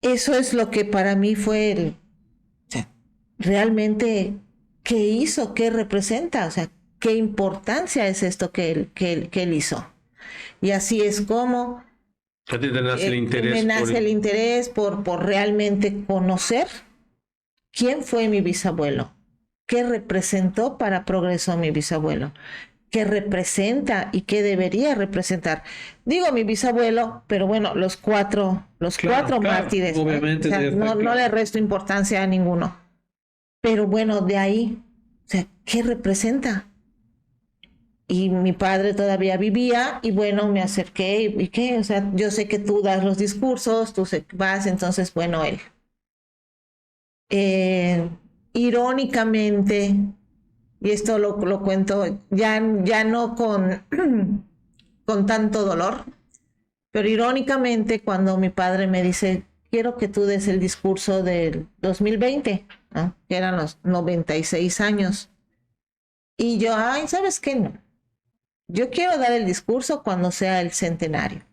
eso es lo que para mí fue o sea, realmente, ¿qué hizo? ¿Qué representa? O sea, ¿qué importancia es esto que él hizo? Y así es como A ti te nace el interés. me nace por- el interés por realmente conocer quién fue mi bisabuelo, qué representó para Progreso mi bisabuelo, qué representa y qué debería representar. Digo mi bisabuelo, pero bueno, los cuatro Claro, mártires, ¿no? obviamente, O sea, ya está no claro. le resto importancia a ninguno. Pero bueno, de ahí, o sea, ¿qué representa? Y mi padre todavía vivía y bueno, me acerqué y qué, o sea, yo sé que tú das los discursos, vas, entonces bueno, él. Irónicamente, y esto lo cuento ya no con, con tanto dolor, pero irónicamente cuando mi padre me dice, quiero que tú des el discurso del 2020, ¿no? Que eran los 96 años. Y yo, ay, ¿sabes qué? No. Yo quiero dar el discurso cuando sea el centenario.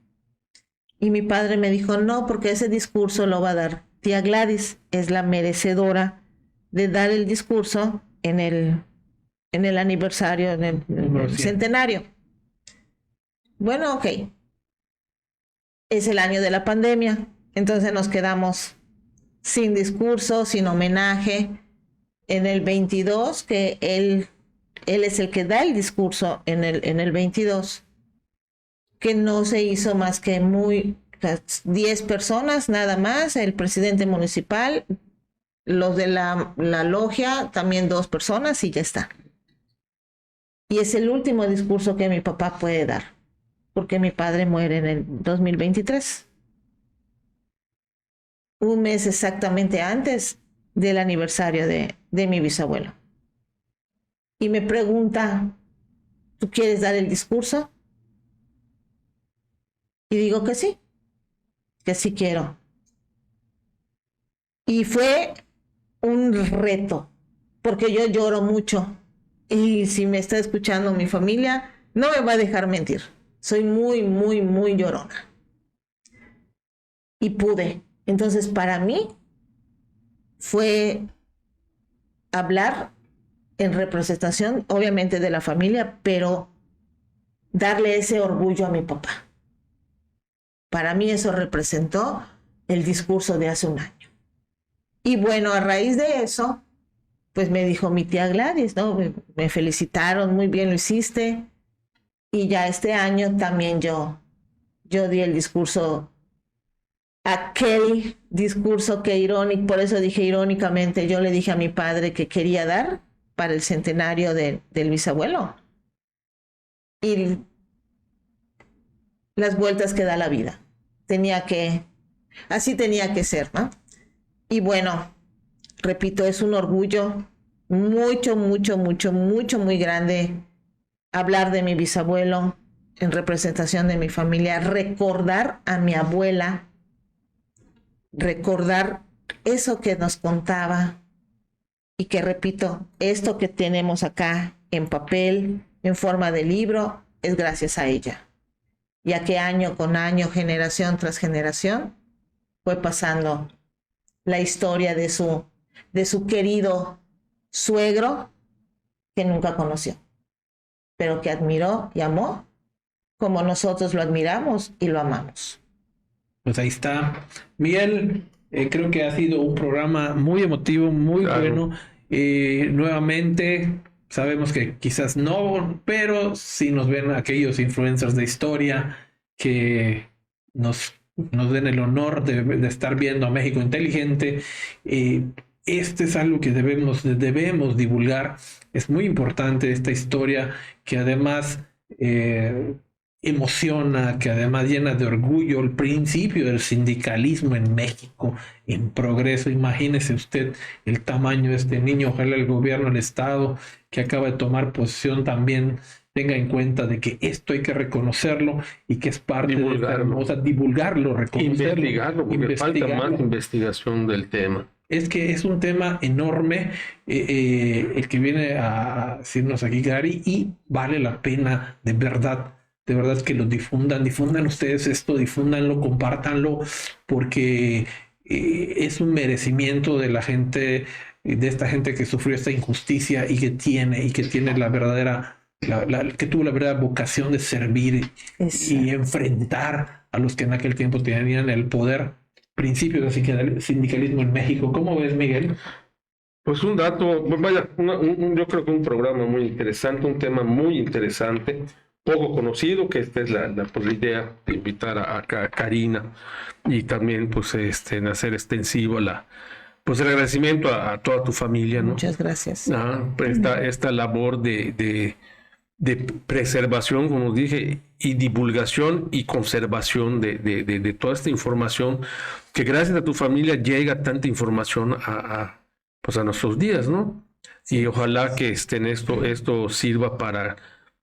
Y mi padre me dijo, no, porque ese discurso lo va a dar tía Gladys, es la merecedora de dar el discurso en el aniversario, en el centenario. Bueno, ok. Es el año de la pandemia, entonces nos quedamos sin discurso, sin homenaje. En el 22, que él es el que da el discurso en el 22, que no se hizo más que 10 personas nada más, el presidente municipal, los de la logia, también 2 personas y ya está. Y es el último discurso que mi papá puede dar, porque mi padre muere en el 2023. Un mes exactamente antes del aniversario de mi bisabuelo. Y me pregunta, ¿tú quieres dar el discurso? Y digo que sí quiero. Y fue un reto, porque yo lloro mucho. Y si me está escuchando mi familia, no me va a dejar mentir. Soy muy, muy, muy llorona. Y pude. Entonces, para mí, fue hablar en representación, obviamente, de la familia, pero darle ese orgullo a mi papá. Para mí eso representó el discurso de hace un año. Y bueno, a raíz de eso, pues me dijo mi tía Gladys, ¿no? Me felicitaron, muy bien lo hiciste. Y ya este año también yo di el discurso, aquel discurso que irónico, por eso dije irónicamente, yo le dije a mi padre que quería dar para el centenario del bisabuelo. Y las vueltas que da la vida. Así tenía que ser, ¿no? Y bueno, repito, es un orgullo mucho, muy grande hablar de mi bisabuelo en representación de mi familia, recordar a mi abuela, recordar eso que nos contaba y que, repito, esto que tenemos acá en papel, en forma de libro, es gracias a ella, ya que año con año, generación tras generación, fue pasando la historia de su querido suegro que nunca conoció, pero que admiró y amó como nosotros lo admiramos y lo amamos. Pues ahí está. Miguel, creo que ha sido un programa muy emotivo, muy bueno. Nuevamente, sabemos que quizás no, pero sí nos ven aquellos influencers de historia que nos den el honor de estar viendo a México Inteligente. Este es algo que debemos divulgar. Es muy importante esta historia que además emociona, que además llena de orgullo el principio del sindicalismo en México en progreso. Imagínese usted el tamaño de este niño. Ojalá el gobierno, el Estado que acaba de tomar posesión también tenga en cuenta de que esto hay que reconocerlo y que es parte de esta hermosa, divulgarlo, reconocerlo, investigarlo, porque falta más investigación del tema. Es que es un tema enorme el que viene a decirnos aquí Gary, y vale la pena de verdad que lo difundan ustedes esto, difúndanlo, compártanlo, porque es un merecimiento de la gente, de esta gente que sufrió esta injusticia y que tiene la verdadera, que tuvo la verdadera vocación de servir. Exacto. Y enfrentar a los que en aquel tiempo tenían el poder. Principios del sindicalismo en México. ¿Cómo ves, Miguel? Pues un dato, vaya, yo creo que un programa muy interesante, un tema muy interesante, poco conocido, que esta es la idea de invitar a Karina y también pues hacer extensivo el agradecimiento a toda tu familia, ¿no? Muchas gracias. Esta labor de preservación, como dije, y divulgación y conservación de toda esta información, que gracias a tu familia llega tanta información a nuestros días, ¿no? Y ojalá que esto sirva para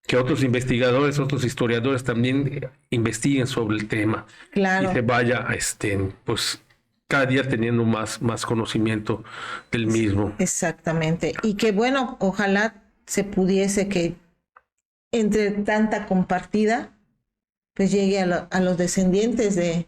que otros investigadores, otros historiadores también investiguen sobre el tema. Claro. Y se vaya pues cada día teniendo más conocimiento del mismo. Exactamente. Y que bueno, ojalá se pudiese que entre tanta compartida, pues llegue a los descendientes de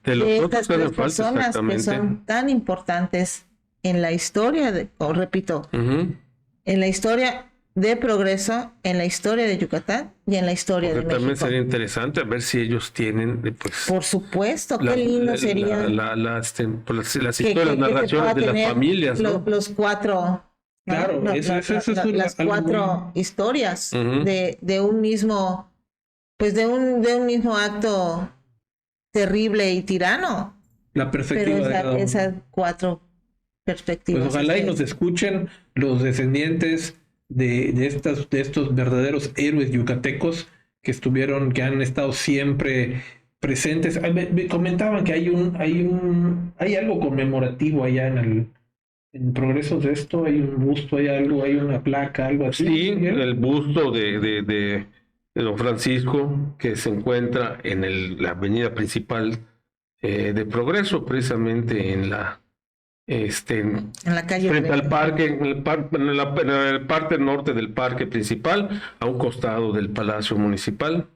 estas tres personas que son tan importantes en la historia, repito, en la historia de progreso, en la historia de Yucatán y en la historia de México. También sería interesante a ver si ellos tienen, pues, por supuesto, qué lindo sería las historias, las narraciones de las familias, ¿no? Los cuatro. Claro, las cuatro historias de un mismo, pues de un mismo acto terrible y tirano. La perspectiva de cada uno. Esas cuatro perspectivas. Pues ojalá y nos escuchen los descendientes de estos verdaderos héroes yucatecos que han estado siempre presentes. Me comentaban que hay algo conmemorativo allá en progreso de esto, hay un busto, hay una placa, algo así. Sí, el busto de don Francisco, que se encuentra en la avenida principal de Progreso, precisamente en la calle frente al parque, en la parte norte del parque principal, a un costado del Palacio Municipal.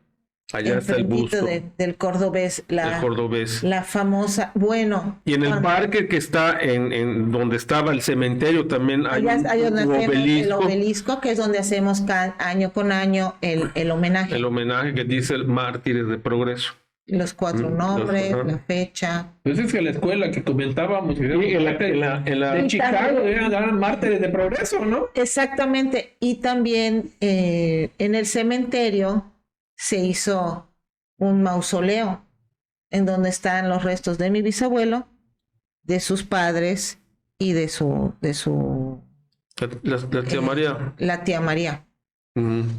Allá está el busto del Cordobés, la famosa, bueno. Y en el parque que está en donde estaba el cementerio también hay un obelisco. El obelisco, que es donde hacemos año con año el homenaje. El homenaje que dice el Mártires de Progreso. Los 4 nombres, la fecha. Pues es que la escuela que comentábamos, Sí, de Chicago, eran mártires de progreso, ¿no? Exactamente. Y también en el cementerio se hizo un mausoleo en donde están los restos de mi bisabuelo, de sus padres y de su la tía María. la tía María.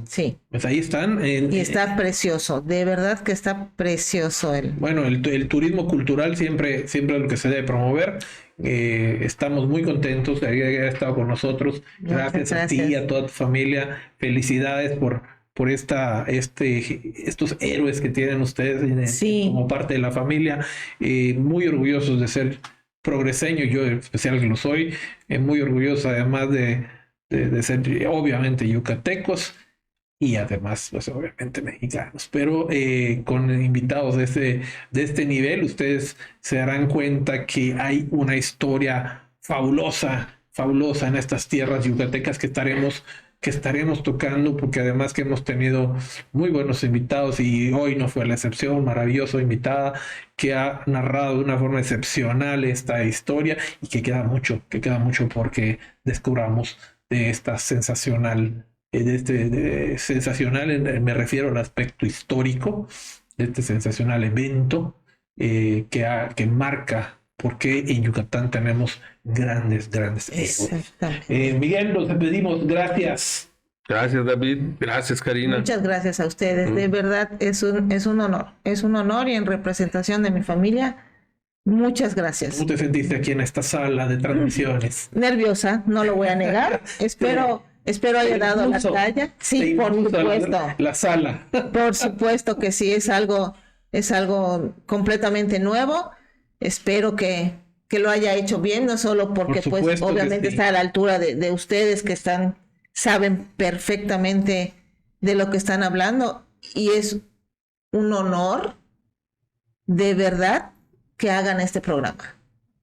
Sí. Pues ahí están. Y está precioso, de verdad que está precioso Bueno, el turismo cultural siempre es lo que se debe promover. Estamos muy contentos de que haya estado con nosotros. Gracias a ti y a toda tu familia. Felicidades por estos héroes que tienen ustedes como parte de la familia. Muy orgullosos de ser progreseño, yo en especial que lo soy. Muy orgulloso además de ser obviamente yucatecos y además pues obviamente mexicanos, pero con invitados de este nivel ustedes se darán cuenta que hay una historia fabulosa en estas tierras yucatecas que estaremos tocando, porque además que hemos tenido muy buenos invitados y hoy no fue la excepción, maravillosa invitada que ha narrado de una forma excepcional esta historia y que queda mucho porque descubramos de esta sensacional, me refiero al aspecto histórico, de este sensacional evento que marca por qué en Yucatán tenemos grandes héroes. Miguel, nos despedimos, gracias. Gracias, David. Gracias, Karina. Muchas gracias a ustedes. De verdad es un honor y en representación de mi familia. Muchas gracias. ¿Cómo te sentiste aquí en esta sala de transmisiones? Nerviosa, no lo voy a negar. Espero haya dado la talla. Sí, por supuesto. La sala. Por supuesto que sí, es algo completamente nuevo. Espero que lo haya hecho bien, no solo porque pues obviamente está a la altura de ustedes que saben perfectamente de lo que están hablando, y es un honor de verdad que hagan este programa.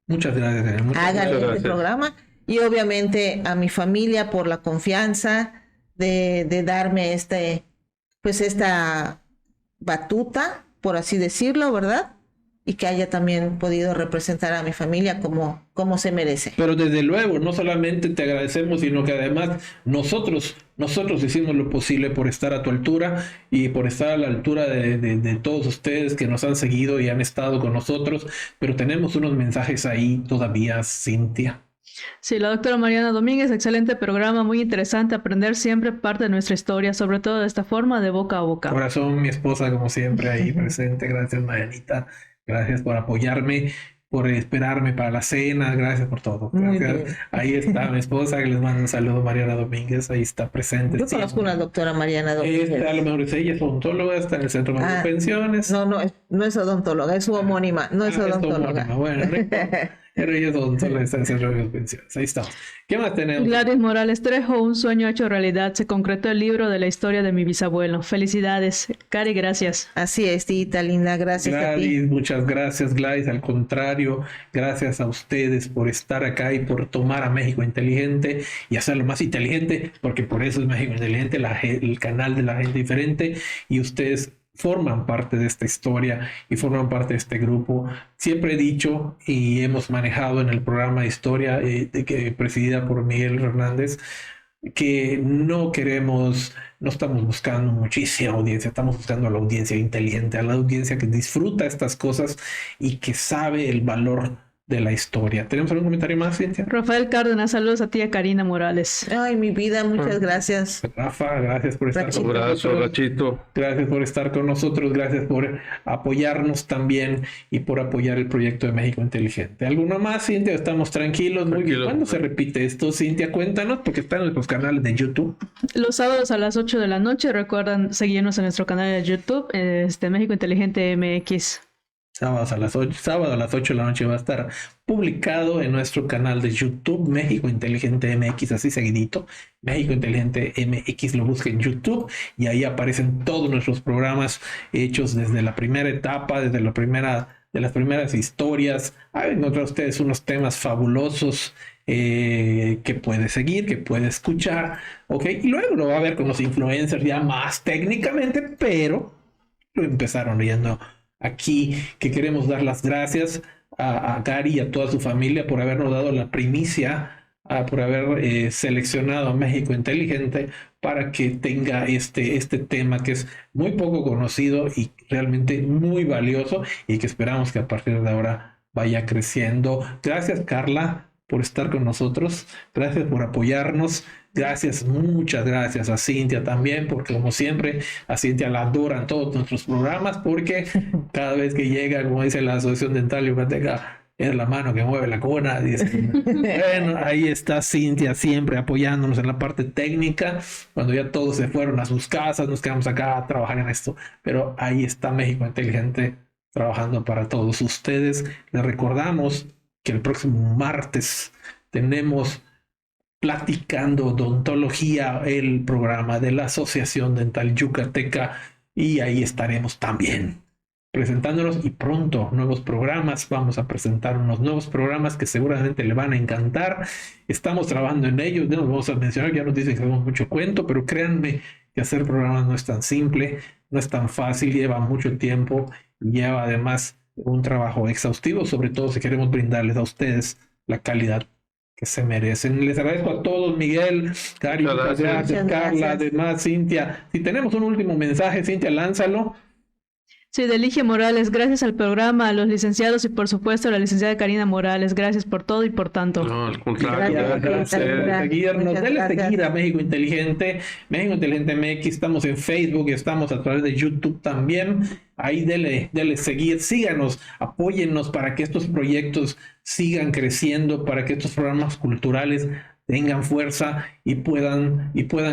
Muchas gracias. Hagan este programa, y obviamente a mi familia por la confianza de darme esta batuta, por así decirlo, ¿verdad? Y que haya también podido representar a mi familia como se merece. Pero desde luego, no solamente te agradecemos, sino que además nosotros hicimos lo posible por estar a tu altura y por estar a la altura de todos ustedes que nos han seguido y han estado con nosotros, pero tenemos unos mensajes ahí todavía, Cintia. Sí, la doctora Mariana Domínguez, excelente programa, muy interesante, aprender siempre parte de nuestra historia, sobre todo de esta forma, de boca a boca. Corazón, mi esposa, como siempre, ahí presente. Gracias, Marianita. Gracias por apoyarme, por esperarme para la cena. Gracias por todo. Ahí está mi esposa, que les mando un saludo, Mariana Domínguez. Ahí está presente. Yo conozco una doctora Mariana Domínguez. A lo mejor ella es odontóloga, está en el Centro de Pensiones. No es odontóloga, es su homónima, no es odontóloga. Bueno, ella es odontóloga, está en el Centro de Pensiones. Ahí estamos. ¿Qué más tenemos? Gladys Morales Trejo, un sueño hecho realidad. Se concretó el libro de la historia de mi bisabuelo. Felicidades. Cari, gracias. Así es, tita linda, gracias Gladys, a ti. Muchas gracias, Gladys. Al contrario, gracias a ustedes por estar acá y por tomar a México Inteligente y hacerlo más inteligente, porque por eso es México Inteligente, el canal de la gente diferente, y ustedes forman parte de esta historia y forman parte de este grupo. Siempre he dicho y hemos manejado en el programa de historia presidida por Miguel Hernández, que no estamos buscando muchísima audiencia, estamos buscando a la audiencia inteligente, a la audiencia que disfruta estas cosas y que sabe el valor de la historia. ¿Tenemos algún comentario más, Cintia? Rafael Cárdenas, saludos a ti, a Karina Morales. Ay, mi vida, muchas gracias. Rafa, gracias por estar con nosotros. Rachito. Gracias por estar con nosotros, gracias por apoyarnos también y por apoyar el proyecto de México Inteligente. ¿Alguno más, Cintia? ¿Estamos tranquilos? Muy bien. ¿Cuándo se repite esto, Cintia? Cuéntanos, porque está en nuestros canales de YouTube. Los sábados a las 8 de la noche, recuerden seguirnos en nuestro canal de YouTube, México Inteligente MX. Sábado a las 8 de la noche va a estar publicado en nuestro canal de YouTube, México Inteligente MX, así seguidito. México Inteligente MX, lo busca en YouTube y ahí aparecen todos nuestros programas hechos desde la primera etapa, de las primeras historias. Hay encontrar ustedes unos temas fabulosos que puede seguir, que puede escuchar, ¿ok? Y luego lo va a ver con los influencers ya más técnicamente, pero lo empezaron yendo aquí que queremos dar las gracias a Gary y a toda su familia por habernos dado la primicia, por haber seleccionado a México Inteligente para que tenga este tema que es muy poco conocido y realmente muy valioso y que esperamos que a partir de ahora vaya creciendo. Gracias, Carla, por estar con nosotros. Gracias por apoyarnos. Gracias, muchas gracias a Cintia también, porque como siempre, a Cintia la adoran todos nuestros programas, porque cada vez que llega, como dice la Asociación Dental Yucateca, es la mano que mueve la cuna. Dice. Bueno, ahí está Cintia siempre apoyándonos en la parte técnica. Cuando ya todos se fueron a sus casas, nos quedamos acá a trabajar en esto. Pero ahí está México Inteligente trabajando para todos ustedes. Les recordamos que el próximo martes tenemos Platicando Odontología, el programa de la Asociación Dental Yucateca, y ahí estaremos también presentándonos, y pronto nuevos programas. Vamos a presentar unos nuevos programas que seguramente le van a encantar. Estamos trabajando en ellos, no los vamos a mencionar, ya nos dicen que hacemos mucho cuento, pero créanme que hacer programas no es tan simple, no es tan fácil, lleva mucho tiempo, lleva además un trabajo exhaustivo, sobre todo si queremos brindarles a ustedes la calidad que se merecen. Les agradezco a todos, Miguel, Cari, muchas gracias, Carla, además Cintia. Si tenemos un último mensaje, Cintia, lánzalo. Sí, de Ligia Morales, gracias al programa, a los licenciados y por supuesto a la licenciada Karina Morales, gracias por todo y por tanto. No, al contrario, Gracias por seguirnos. Denle seguir a México Inteligente, México Inteligente MX. Estamos en Facebook y estamos a través de YouTube también. Ahí dele seguir, síganos, apóyennos para que estos proyectos sigan creciendo, para que estos programas culturales tengan fuerza y puedan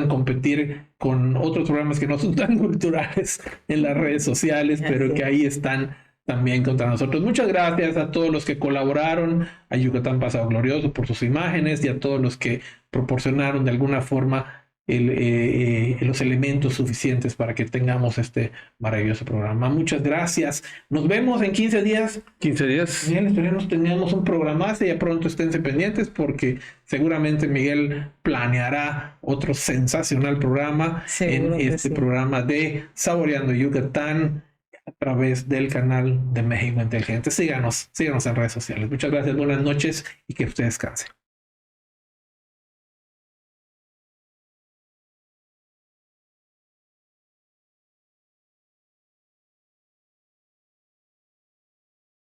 competir con otros programas que no son tan culturales en las redes sociales, pero que ahí están también contra nosotros. Muchas gracias a todos los que colaboraron, a Yucatán Pasado Glorioso por sus imágenes y a todos los que proporcionaron de alguna forma los elementos suficientes para que tengamos este maravilloso programa. Muchas gracias. Nos vemos en 15 días. 15 días. Bien, esperemos tengamos un programazo, ya pronto esténse pendientes porque seguramente Miguel planeará otro sensacional programa en este programa de Saboreando Yucatán a través del canal de México Inteligente. Síganos en redes sociales. Muchas gracias, buenas noches y que usted descanse.